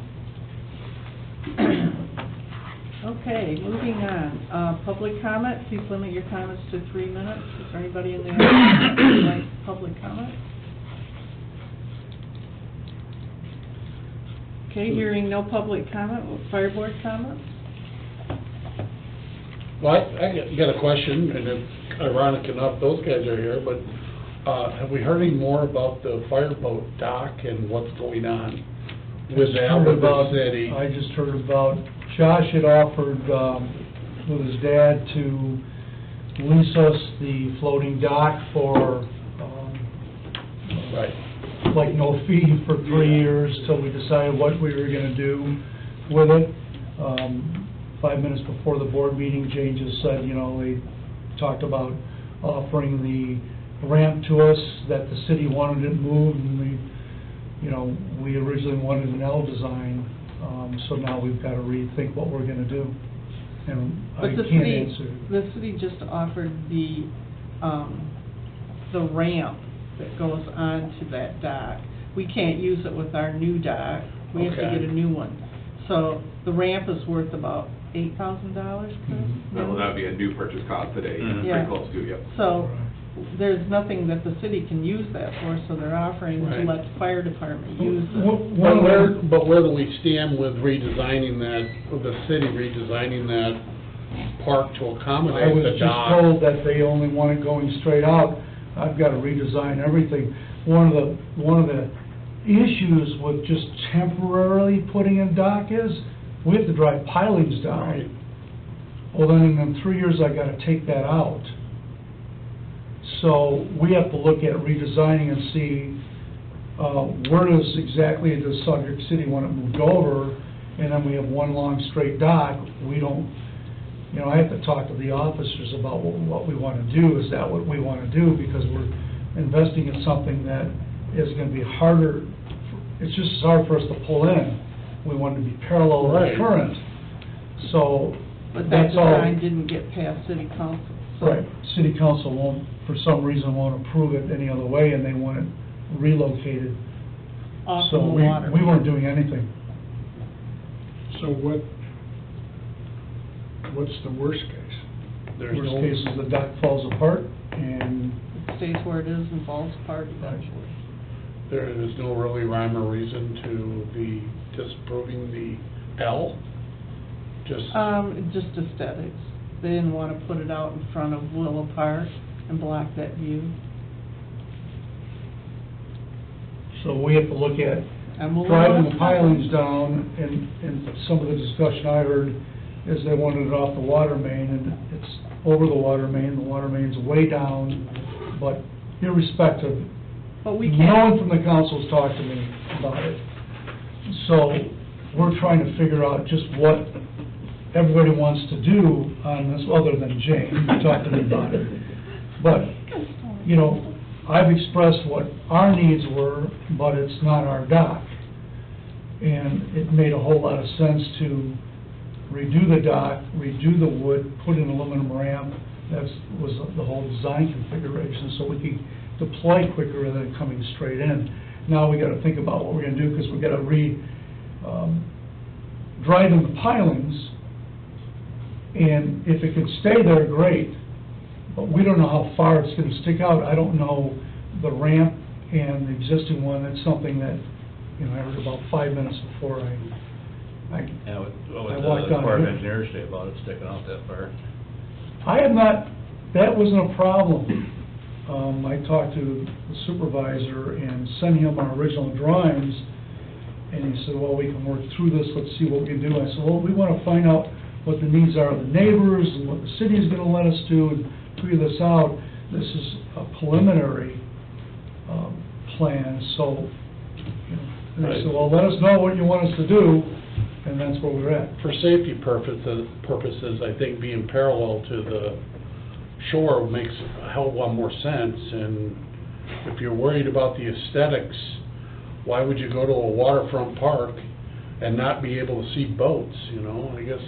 Okay, moving on. Public comment, please limit your comments to 3 minutes. Is there anybody in there who would like public comment? Okay, hearing no public comment, fire board comments? Well, I got a question, and it's ironic enough, those guys are here, but, have we heard any more about the fireboat dock and what's going on with Just that, heard with the about- city? I just heard about, Josh had offered, with his dad to lease us the floating dock for, Right. like no fee for 3 years till we decided what we were gonna do with it. 5 minutes before the board meeting, Jane just said, you know, they talked about offering the ramp to us, that the city wanted it moved, and we originally wanted an L design, so now we've gotta rethink what we're gonna do. And I But the can't city, answer. the city just offered the ramp that goes onto that dock. We can't use it with our new dock, we have to Okay. get a new one. So the ramp is worth about $8,000, Chris? That will not be a new purchase cost today, Mhm. Yeah. pretty close to, yep. So there's nothing that the city can use that for, so they're offering to Right. let the fire department use it. But where do we stand with redesigning that, with the city redesigning that park to I accommodate was the just dock? told that they only want it going straight out. I've got to redesign everything. One of the issues with just temporarily putting in dock is, we have to drive pilings down. Right. Well, then in 3 years, I got to take that out. So we have to look at redesigning and see, where does exactly does Sauk City want it moved over? and then we have one long straight dock, we don't, you know, I have to talk to the officers about what we want to do. Is that what we want to do? Because we're investing in something that is going to be harder, it's just as hard for us to pull in. We want it to be parallel to the current. So, But that that's all. design didn't get past city council. So- Right, city council won't, for some reason, won't approve it any other way, and they want it relocated. Off So of the we water. weren't doing anything. So what's the worst case? There's Worst no- case is the dock falls apart, and It stays where it is and falls apart eventually. There is no really rhyme or reason to be disapproving the L? Just, Just aesthetics. They didn't want to put it out in front of Willow Park and block that view. so we have to look at And we'll- driving the pilings down, and some of the discussion I heard is they wanted it off the water main, and it's over the water main's way down, but irrespective, But we no can't, one from the council's talked to me about it. So, we're trying to figure out just what everybody wants to do on this, other than Jane, who talked to me about it. But, you know, I've expressed what our needs were, but it's not our dock. And it made a whole lot of sense to redo the dock, redo the wood, put in aluminum ramp. Was the whole design configuration, so we could deploy quicker than coming straight in. Now we gotta think about what we're gonna do, because we gotta drive in the pilings, and if it can stay there, great, but we don't know how far it's gonna stick out. I don't know the ramp and the existing one. That's something that, you know, I heard about 5 minutes before I Yeah, what I would walked the down Corps of here. Engineers say about it sticking out that far? I have not, that wasn't a problem. I talked to the supervisor and sent him our original drawings, and he said, well, we can work through this, let's see what we can do. I said, well, we want to find out what the needs are of the neighbors and what the city's going to let us do and figure this out. This is a preliminary plan, so, you know, and they said, well, let us know what you want us to do, and that's where we're at. for safety purposes, I think being parallel to the shore makes a hell of a lot more sense, and if you're worried about the aesthetics, why would you go to a waterfront park and not be able to see boats, you know, I guess.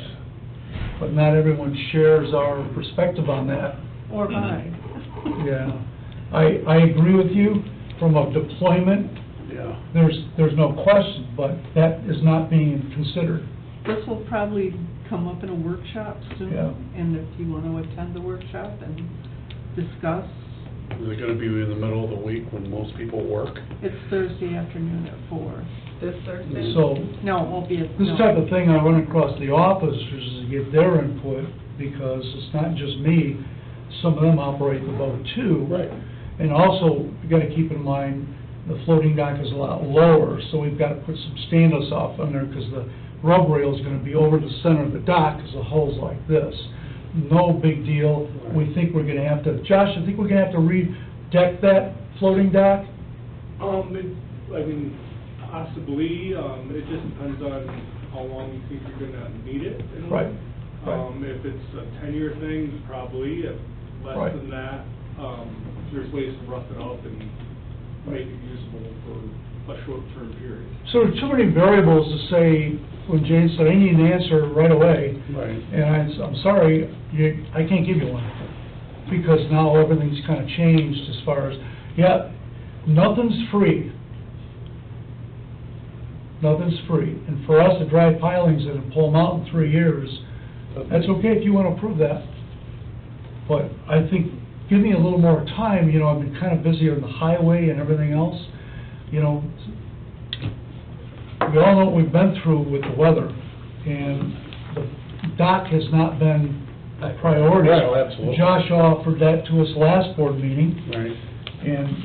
But not everyone shares our perspective on that. or mine. Yeah, I agree with you from a deployment, Yeah. there's no question, but that is not being considered. This will probably come up in a workshop soon. Yeah. And if you want to attend the workshop and discuss, Is it gonna be in the middle of the week when most people work? it's Thursday afternoon at 4. This Thursday? So, No, it won't be at, this no. type of thing, I run across the officers to get their input, because it's not just me, some of them operate the boat too. Right. And also, you gotta keep in mind, the floating dock is a lot lower, so we've gotta put some standoffs off on there, because the rub rail is gonna be over the center of the dock, because the hole's like this. No big deal. We think we're gonna have to, Josh, I think we're gonna have to re-deck that floating dock? Possibly, it just depends on how long you think you're gonna need it. in a way. Right. If it's a 10-year thing, probably, if Right. less than that, there's ways to rough it up and make it usable for a short-term period. So there are too many variables to say, when Jane said, I need an answer right away, Right. and I'm sorry, I can't give you one, because now everything's kind of changed as far as, yeah, nothing's free. Nothing's free, and for us to drive pilings in and pull them out in 3 years, that's okay if you want to approve that. But I think, give me a little more time, you know, I've been kind of busy on the highway and everything else, you know. We all know what we've been through with the weather, and the dock has not been a priority. Right, oh, absolutely. Josh offered that to us last board meeting, Right. and,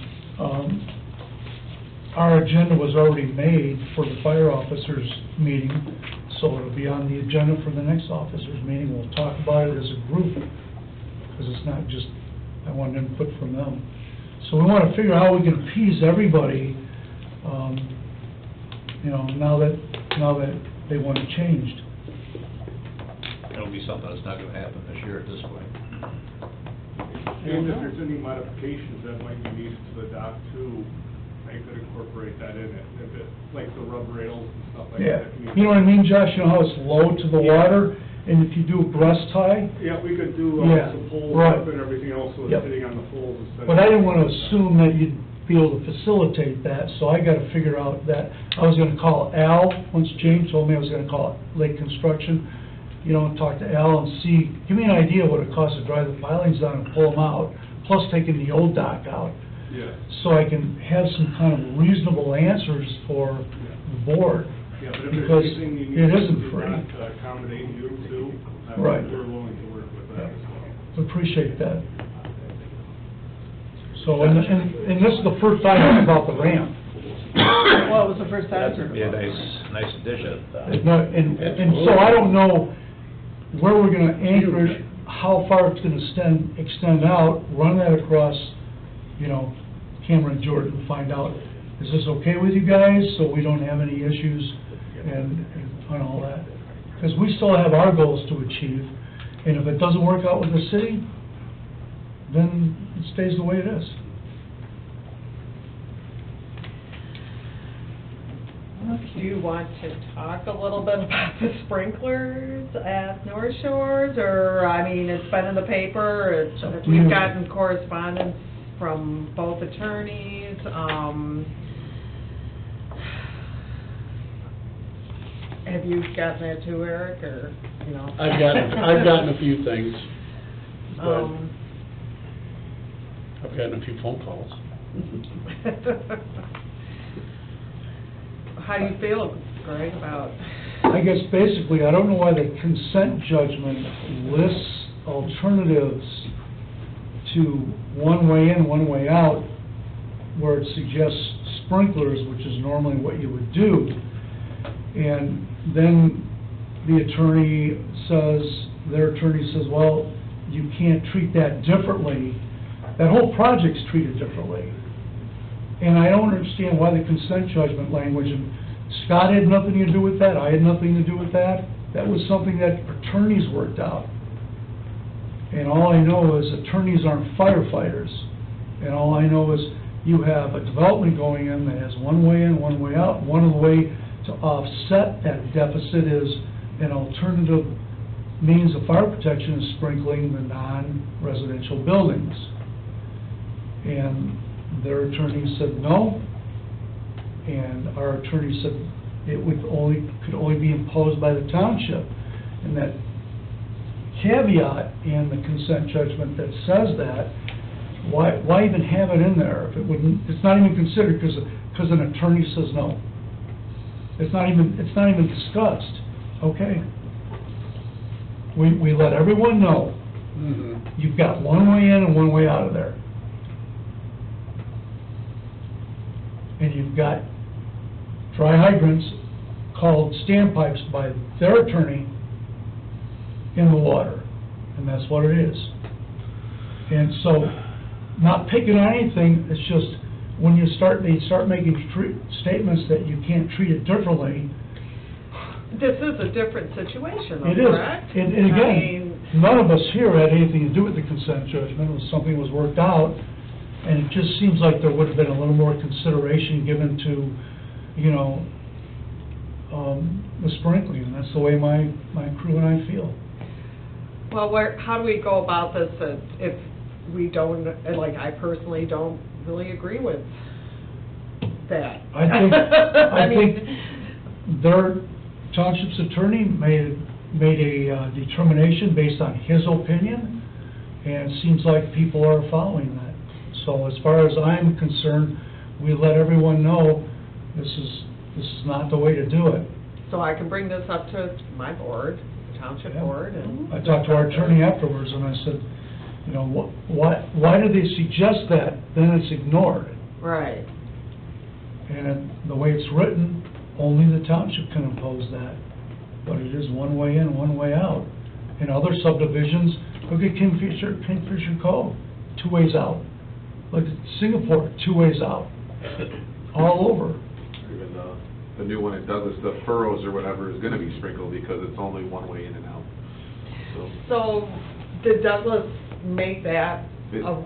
our agenda was already made for the fire officers meeting, so it'll be on the agenda for the next officers meeting. We'll talk about it as a group, because it's not just, I want input from them. So we want to figure out how we can appease everybody, you know, now that they want it changed. It'll be something that's not gonna happen this year at this point. And if there's any modifications that might be needed to the dock too, I could incorporate that in it, if it, like the rub rails and stuff like Yeah, that. you know what I mean, Josh, you know how it's low to the Yeah. water, and if you do a breast tie, Yeah, we could do Yeah, some poles right. up and everything else, so Yep. it's sitting on the poles instead of... but I didn't wanna assume that you'd be able to facilitate that, so I gotta figure out that, I was gonna call Al, once James told me I was gonna call it Lake Construction, you know, and talk to Al and see, give me an idea what it costs to drive the pilings down and pull them out, plus taking the old dock out, Yeah, so I can have some kind of reasonable answers for the board. yeah, but if Because there's anything you need it to isn't do free. to accommodate you too, Right. we're willing to work with that as well. Appreciate that. So, and this is the first I heard about the ramp. Well, it was the first time. That's gonna be a nice addition. And so I don't know where we're gonna anchor it, how far it's gonna extend out, run that across, you know, Cameron, Jordan, find out, is this okay with you guys, so we don't have any issues and all that? Because we still have our goals to achieve, and if it doesn't work out with the city, then it stays the way it is. Do you want to talk a little bit about the sprinklers at North Shores, or, I mean, it's been in the paper, we've gotten correspondence from both attorneys, have you gotten that too, Eric, or, you know? I've gotten a few things, but I've gotten a few phone calls. How do you feel, Greg, about? I guess basically, I don't know why the consent judgment lists alternatives to one way in, one way out, where it suggests sprinklers, which is normally what you would do. And then the attorney says, their attorney says, well, you can't treat that differently. That whole project's treated differently. And I don't understand why the consent judgment language, and Scott had nothing to do with that, I had nothing to do with that. That was something that attorneys worked out. And all I know is attorneys aren't firefighters. And all I know is you have a development going in that has one way in, one way out. One of the way to offset that deficit is an alternative means of fire protection is sprinkling the non-residential buildings. And their attorney said no, and our attorney said it could only be imposed by the township. And that caveat in the consent judgment that says that, why even have it in there if it wouldn't? It's not even considered because an attorney says no. It's not even discussed. Okay. We let everyone know. Mm-hmm. You've got one way in and one way out of there. And you've got dry hydrants called standpipes by their attorney in the water, and that's what it is. And so, not picking on anything, it's just, when they start making statements that you can't treat it differently. This is a different situation, though, It is. correct? And I again, mean, none of us here had anything to do with the consent judgment. It was something that was worked out, and it just seems like there would have been a little more consideration given to, you know, the sprinkling, and that's the way my crew and I feel. well, how do we go about this if we don't, like, I personally don't really agree with that? I mean, think their township's attorney made a determination based on his opinion, and it seems like people are following that. So as far as I'm concerned, we let everyone know this is not the way to do it. So I can bring this up to my board, the township board, and... I talked to our attorney afterwards, and I said, you know, why do they suggest that? Then it's ignored. Right. And the way it's written, only the township can impose that. But it is one way in, one way out. In other subdivisions, look at Kingfisher Cove, 2 ways out. Look at Singapore, 2 ways out. All over. Even the new one, it does, is the furrows or whatever is gonna be sprinkled because it's only one way in and out. So, did Douglas make that a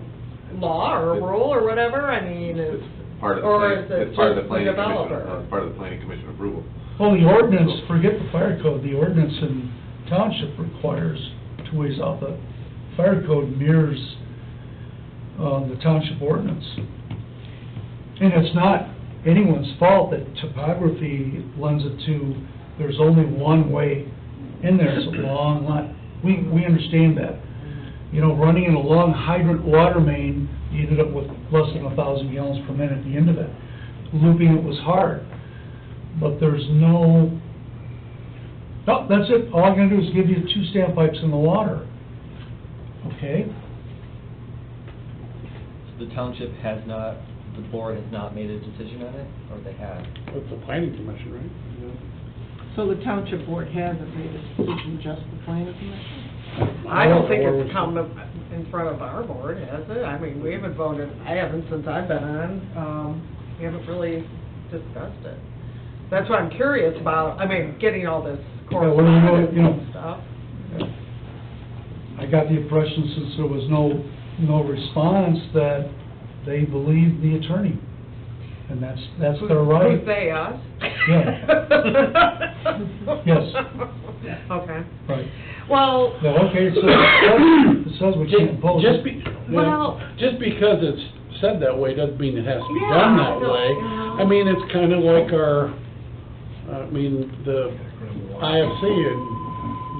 law or a rule or whatever? I mean, It's part of the, or plan- is it it's part of the just the planning commission, developer? part of the planning commission approval. Well, the ordinance, forget the fire code, the ordinance in township requires 2 ways out. The fire code mirrors the township ordinance. And it's not anyone's fault that topography lends it to, there's only one way in there, it's a long lot. We understand that. You know, running in a long hydrant water main, you ended up with less than 1,000 gallons per minute at the end of it. Looping it was hard. But there's no, that's it, all I'm gonna do is give you 2 standpipes in the water, okay? So the township has not, the board has not made a decision on it, or they have? It's the planning commission, right? So the township board hasn't made a decision, just the planning commission? I don't think it's come in front of our board, has it? I mean, we haven't voted, I haven't since I've been on, we haven't really discussed it. That's what I'm curious about, I mean, getting all this well, you know, correspondence and stuff. I got the impression since there was no response that they believe the attorney. And that's their right. Who's they, us? Yeah. Yes. Okay. Right. Well. No, okay, so it says we can't impose. Well. Just because it's said that way doesn't mean it has to be Yeah, done I that know, way. yeah. I mean, it's kind of like the IFC and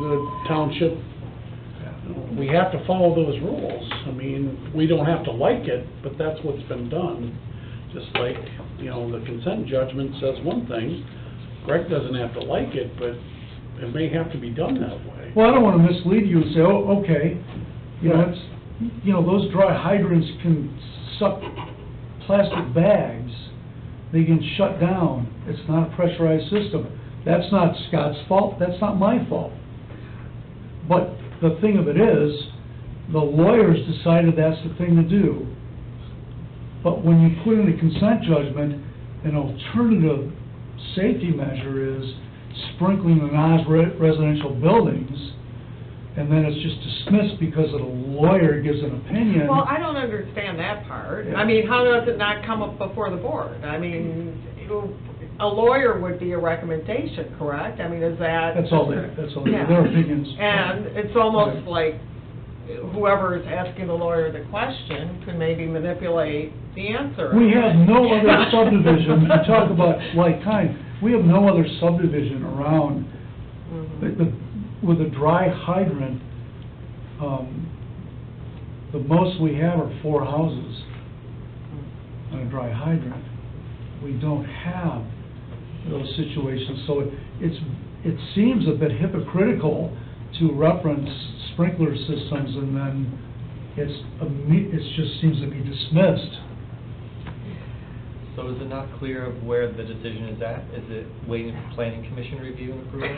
the township, we have to follow those rules. I mean, we don't have to like it, but that's what's been done. Just like, you know, the consent judgment says one thing, Greg doesn't have to like it, but it may have to be done that way. Well, I don't want to mislead you and say, oh, okay, you know, it's, you know, those dry hydrants can suck plastic bags, they can shut down, it's not a pressurized system. That's not Scott's fault, that's not my fault. But the thing of it is, the lawyers decided that's the thing to do. But when you put in a consent judgment, an alternative safety measure is sprinkling the non-residential buildings, and then it's just dismissed because a lawyer gives an opinion. Well, I don't understand that part. Yeah. I mean, how does it not come up before the board? I mean, a lawyer would be a recommendation, correct? I mean, is that... That's all Yeah. their opinions. And it's almost like whoever is asking the lawyer the question could maybe manipulate the answer. We have no other subdivision, you talk about like kind, we have no other subdivision around. With a dry hydrant, the most we have are 4 houses on a dry hydrant. We don't have those situations, so it seems a bit hypocritical to reference sprinkler systems and then it just seems to be dismissed. So is it not clear of where the decision is at? Is it waiting for planning commission review and approval?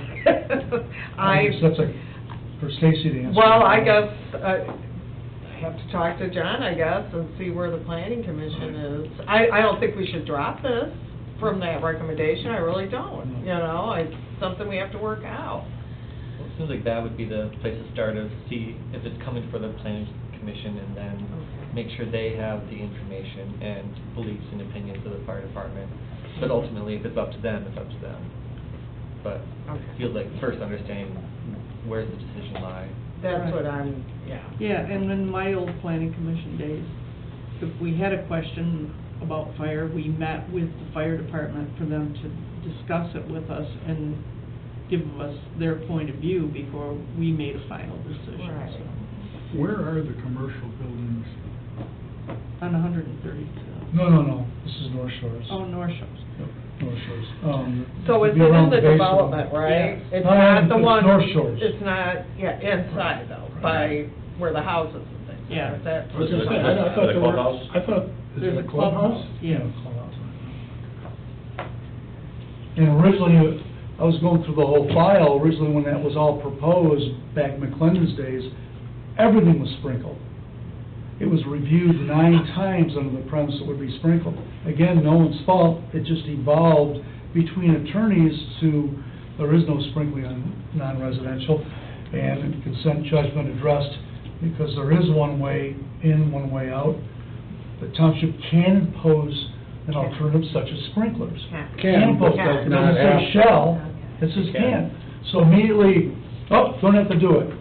That's for Stacy to answer. Well, I guess, I have to talk to John, I guess, and see where the planning commission is. I don't think we should drop this from that recommendation, I really don't, you know, it's something we have to work out. Well, it seems like that would be the place to start, to see if it's coming for the planning commission, and then make sure they have the information and beliefs and opinions of the fire department. But ultimately, if it's up to them, it's up to them. But it feels like first understanding where's the decision lie. That's what I'm, yeah. Yeah, and in my old planning commission days, if we had a question about fire, we met with the fire department for them to discuss it with us and give us their point of view before we made a final decision. Right. So, Where are the commercial buildings? on 132. No, this is North Shores. Oh, North Shores. Yep, North Shores. So it's it'd be in around the base of- development, right? Yeah. It's No, not the it's one... North Shores. It's not, yeah, inside though, by where the houses and things are. Yeah. Is that... Was it- I thought there were- clubhouse? I thought, is There's it a a clubhouse? Yeah. Clubhouse. And originally, I was going through the whole file, originally when that was all proposed, back in McClendon's days, everything was sprinkled. It was reviewed 9 times under the premise it would be sprinkled. Again, no one's fault, it just evolved between attorneys to, there is no sprinkling on non-residential, and consent judgment addressed, because there is one way in, one way out. The township can impose an alternative such as sprinklers. Can, impose, but it does not doesn't say have to. shall, it says can. So immediately, oh, don't have to do it.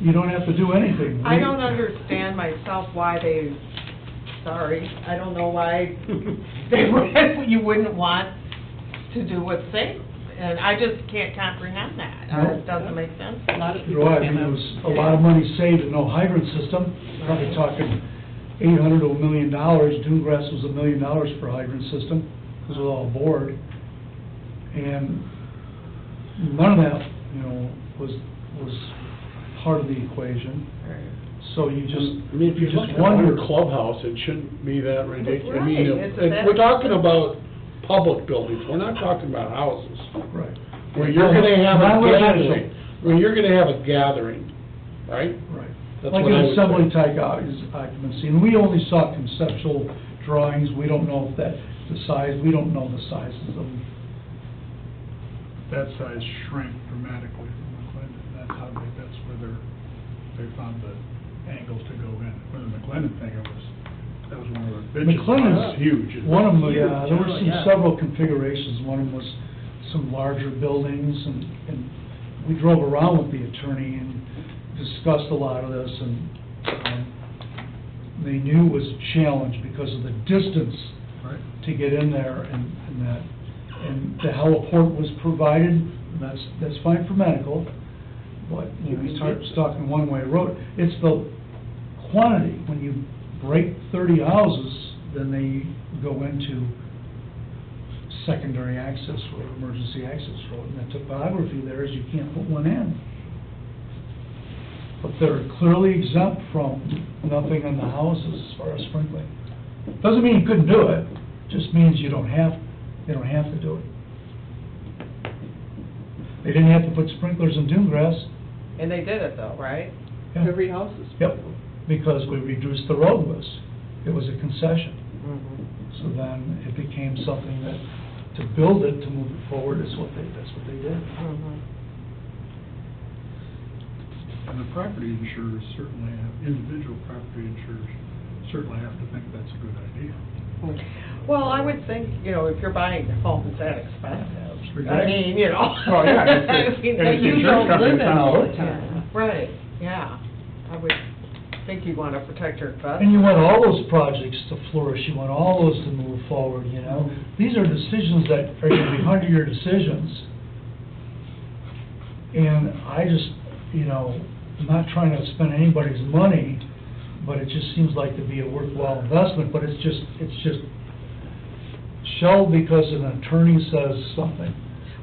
You don't have to do anything. I don't understand myself why I don't know why you wouldn't want to do what's safe. And I just can't comprehend that. No. It doesn't make sense. A lot of people Right, I came mean, up. it was a lot of money saved in no hydrant system, probably talking $800 to $1 million. Dungrass was $1 million for a hydrant system, because it was all board. And none of that, was part of the equation. So you just, I mean, if you you look just at wonder. our clubhouse, it shouldn't be that ridiculous. I mean, Right, it's we're talking about public buildings, we're not talking about houses. Right. Where you're gonna have a Non-residential. gathering, right? Right. That's Like what I an would assembly say. type occupancy, and we only saw conceptual drawings, we don't know if the size, we don't know the sizes of them. That size shrank dramatically from McLennan. That's where they found the angles to go in. With the McLennan thing, that was one of the bitches. McLennan's It's huge. one of them, Huge. yeah, there were Oh, some yeah. several configurations, one of them was some larger buildings, and we drove around with the attorney and discussed a lot of this, and they knew it was a challenge because of the distance Right. to get in there and that. And the heliport was provided, and that's fine for medical, but when we start talking one-way road, it's the quantity. When you break 30 houses, then they go into secondary access road, emergency access road, and the topography there is you can't put one in. But they're clearly exempt from nothing in the houses as far as sprinkling. Doesn't mean you couldn't do it, just means they don't have to do it. They didn't have to put sprinklers in Dungrass. And they did it though, right? Yeah. Every house is. Yep, because we reduced the road list. It was a concession. Mm-hmm. So then it became something that, to build it, to move it forward, that's what they did. Mm-hmm. And the property insurers certainly individual property insurers certainly have to think that's a good idea. Well, I would think, if you're buying a home, it's that expensive. I Right. mean, Well, yeah, it's a- I mean, and it's that you insurance don't company, live it's in not all the local. time. Right, yeah. I would think you'd want to protect your investment. And you want all those projects to flourish, you want all those to move forward, These are decisions that are gonna be 100-year decisions. And I just, I'm not trying to spend anybody's money, but it just seems like to be a worthwhile investment, but it's just shelved because an attorney says something.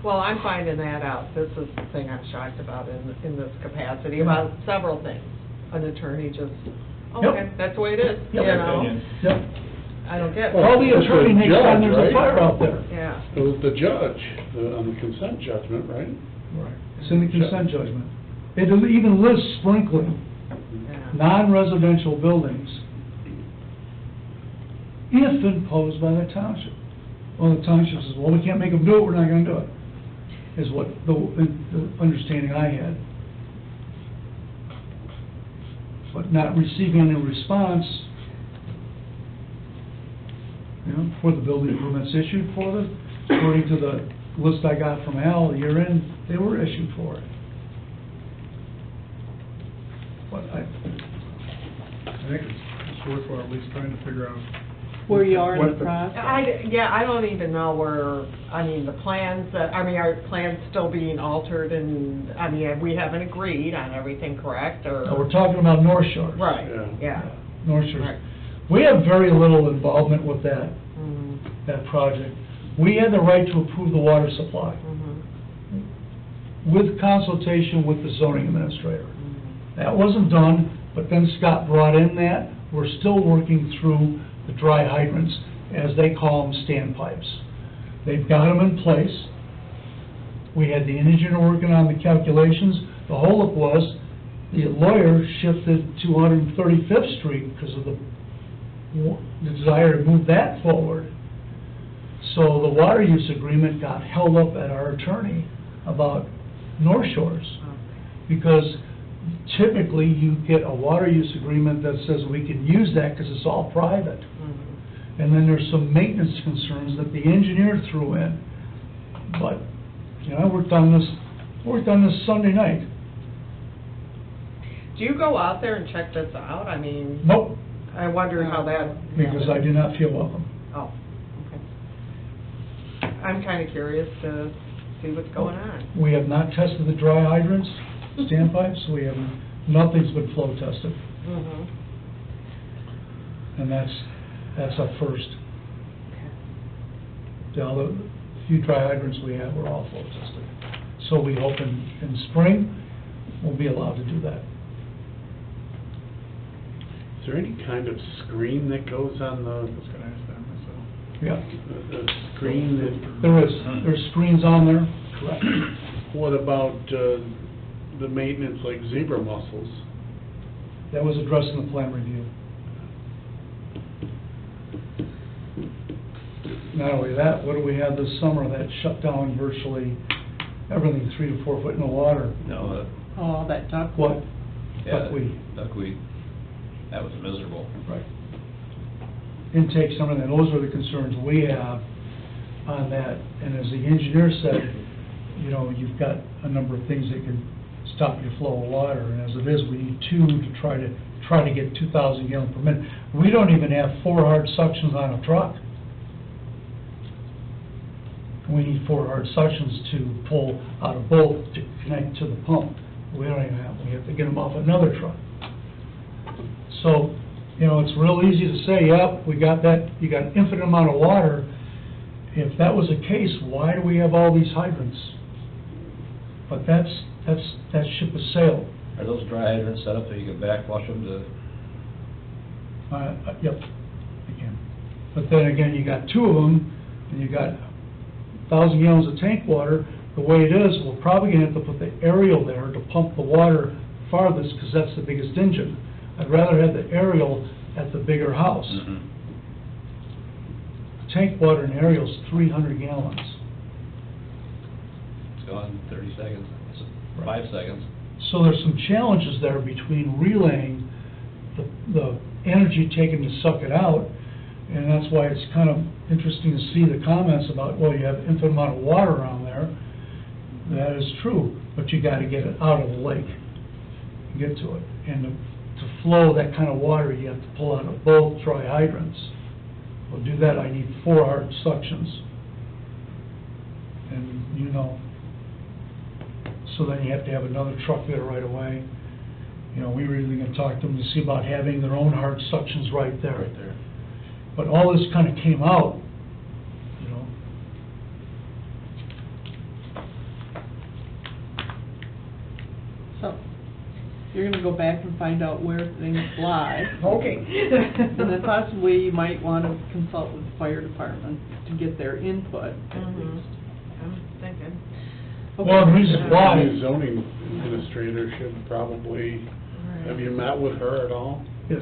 Well, I'm finding that out. This is the thing I'm shocked about in this capacity, about several things. An attorney just, Yep. okay, that's the way it is, Yep. Yep. I don't get it. All the attorney makes time there's a Judge, right? fire out there. Yeah. It was the judge, on the consent judgment, right? Right. It's in the consent judgment. It even lists sprinkling, Yeah. non-residential buildings, if imposed by the township. Well, the township says, well, we can't make them do it, we're not gonna do it, is what the understanding I had. But not receiving any response, for the building permits issued for them, according to the list I got from Al, a year in, they were issued for it. But I think it's worthwhile at least trying to figure out. Where you are in what the process. I don't even know where, the plans are plans still being altered and, we haven't agreed on everything, correct, or? now, we're talking about North Shore. Right, Yeah. yeah. North Shore. Right. We have very little involvement with that Mhm, project. We had the right to approve the water supply mhm, with consultation with the zoning administrator. mhm. That wasn't done, but then Scott brought in that. We're still working through the dry hydrants, as they call them, standpipes. They've got them in place. We had the engineer working on the calculations. The holdup was, the lawyer shifted 235th Street because of the desire to move that forward. So the water use agreement got held up at our attorney about North Shores, because typically you get a water use agreement that says we can use that because it's all private. And then there's some maintenance concerns that the engineer threw in. But, you know, I worked on this Sunday night. Do you go out there and check this out? I mean... Nope, I wonder how that... because I do not feel welcome. Oh, okay. I'm kinda curious to see what's going on. We have not tested the dry hydrants, standpipes, we have, nothing's been flow tested, Mhm. and that's a first. The other few dry hydrants we have were all flow tested. So we hope in spring, we'll be allowed to do that. Is there any kind of screen that goes on I was gonna ask that myself. Yeah, the screen that? there's screens on there, correct. What about, the maintenance like zebra mussels? That was addressed in the plan review. Not only that, what do we have this summer that shut down virtually everything 3 to 4 foot in the water? No, Oh, that duck. What? yeah, Buckwheat. duckweed, that was miserable. Right. Intakes, some of that, those are the concerns we have on that. And as the engineer said, you know, you've got a number of things that can stop your flow of water. And as it is, we need 2 to try to get 2,000 gallons per minute. We don't even have 4 hard suctions on a truck. We need 4 hard suctions to pull out a bolt to connect to the pump. We don't even have, we have to get them off another truck. So, you know, it's real easy to say, yep, we got that, you got an infinite amount of water. If that was the case, why do we have all these hydrants? But that ship has sailed. Are those dry hydrants set up that you can backwash them to? Yep, you can. But then again, you got 2 of them, and you got 1,000 gallons of tank water. The way it is, we're probably gonna have to put the aerial there to pump the water farthest, because that's the biggest engine. I'd rather have the aerial at the bigger house. Tank water in aerial's 300 gallons. It's gone 30 seconds, 5 seconds. So there's some challenges there between relaying the energy taken to suck it out, and that's why it's kind of interesting to see the comments about, well, you have infinite amount of water around there. That is true, but you gotta get it out of the lake, get to it. And to flow that kind of water, you have to pull out of both dry hydrants. Well, to do that, I need 4 hard suctions. And, you know, so then you have to have another truck there right away. You know, we were even gonna talk to them to see about having their own hard suctions right there. Right there. But all this kind of came out, you know. So, you're gonna go back and find out where things lie. Okay. And then possibly you might wanna consult with the fire department to get their input at Mhm. least. I'm thinking. Well, the reason why, The zoning administrator should probably, have you met with her at all? yes.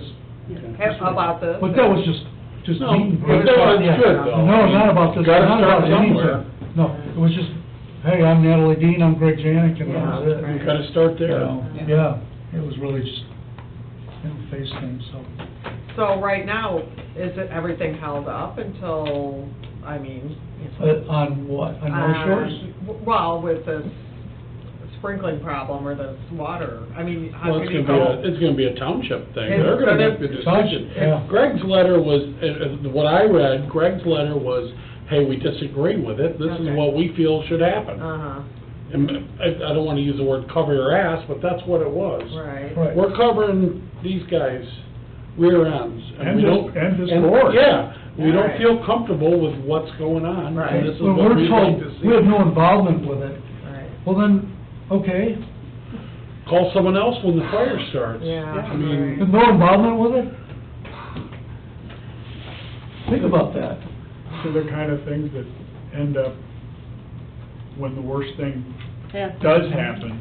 How about this? But that was just No, meeting. but that was Yeah. good, though. No, not about this, Gotta not start about anything. somewhere. No, it was just, hey, I'm Natalie Dean, I'm Greg Janik, and that was it. Yeah, You gotta start You there. know, yeah, it was really just, face things, so. So right now, is it everything held up until, I mean... On what, on North Shores? Well, with this sprinkling problem or this water, I mean, how Well, can it's you gonna go? be a township thing. It's They're gonna gonna- make the decision. Township, yeah. Greg's letter was, what I read, Greg's letter was, hey, we disagree with it, this is Okay. what we feel should happen. Uh-huh, And I don't wanna use the word cover your ass, but that's what it was. right. Right. We're covering these guys' rear ends. And we this- don't- and this board. Yeah, we don't Right. feel comfortable with what's going on, Right. and this is When what we're we'd told like to see. we have no involvement with it, Right. well then, okay, Call someone else when the fire starts. Yeah, I mean, but no involvement with it? Think about that. So the kind of things that end up, when the worst thing Yeah. does happen,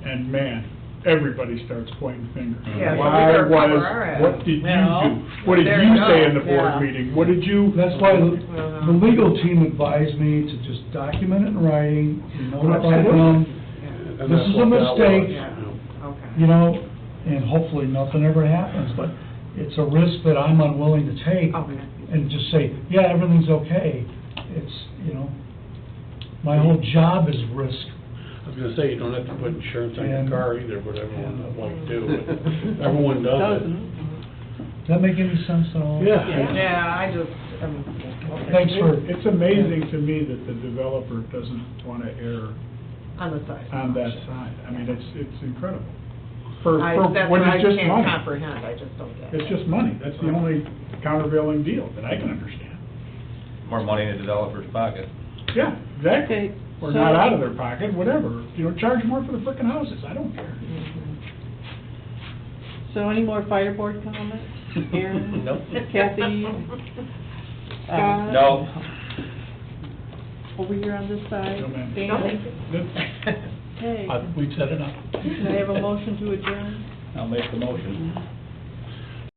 and man, everybody starts pointing fingers. Yeah, so we Why better cover was, our ass. what did you Well, do? What did there you you say go, in the board yeah. meeting? What did you? That's why the legal team advised me to just document it in writing, notify them, And this that's is a what that was. mistake, Yeah, okay. you know, and hopefully nothing ever happens, but it's a risk that I'm unwilling to take. Okay. And just say, yeah, everything's okay. It's, you know, my whole job is risk. I was gonna say, you don't have to put insurance on your And- car either, but everyone would like to do, but everyone does it. Doesn't. Does that make any sense at all? Yeah. Yeah, I just, okay. Thanks for, It's amazing to me that the developer doesn't want to err On the side. on that side. I mean, it's incredible. That's When what I it's just can't money. comprehend, I just don't get it. It's just money. That's the only countervailing deal that I can understand. More money in the developer's pocket. Yeah, exactly. Okay, Or so- not out of their pocket, whatever. You know, charge more for the frickin' houses. I don't care. So any more fire board comments? Aaron? Nope. Kathy? Scott? No. Over here on this side? No, ma'am. Dan? No, thank you. Okay. We set it up. Can I have a motion to adjourn? I'll make the motion.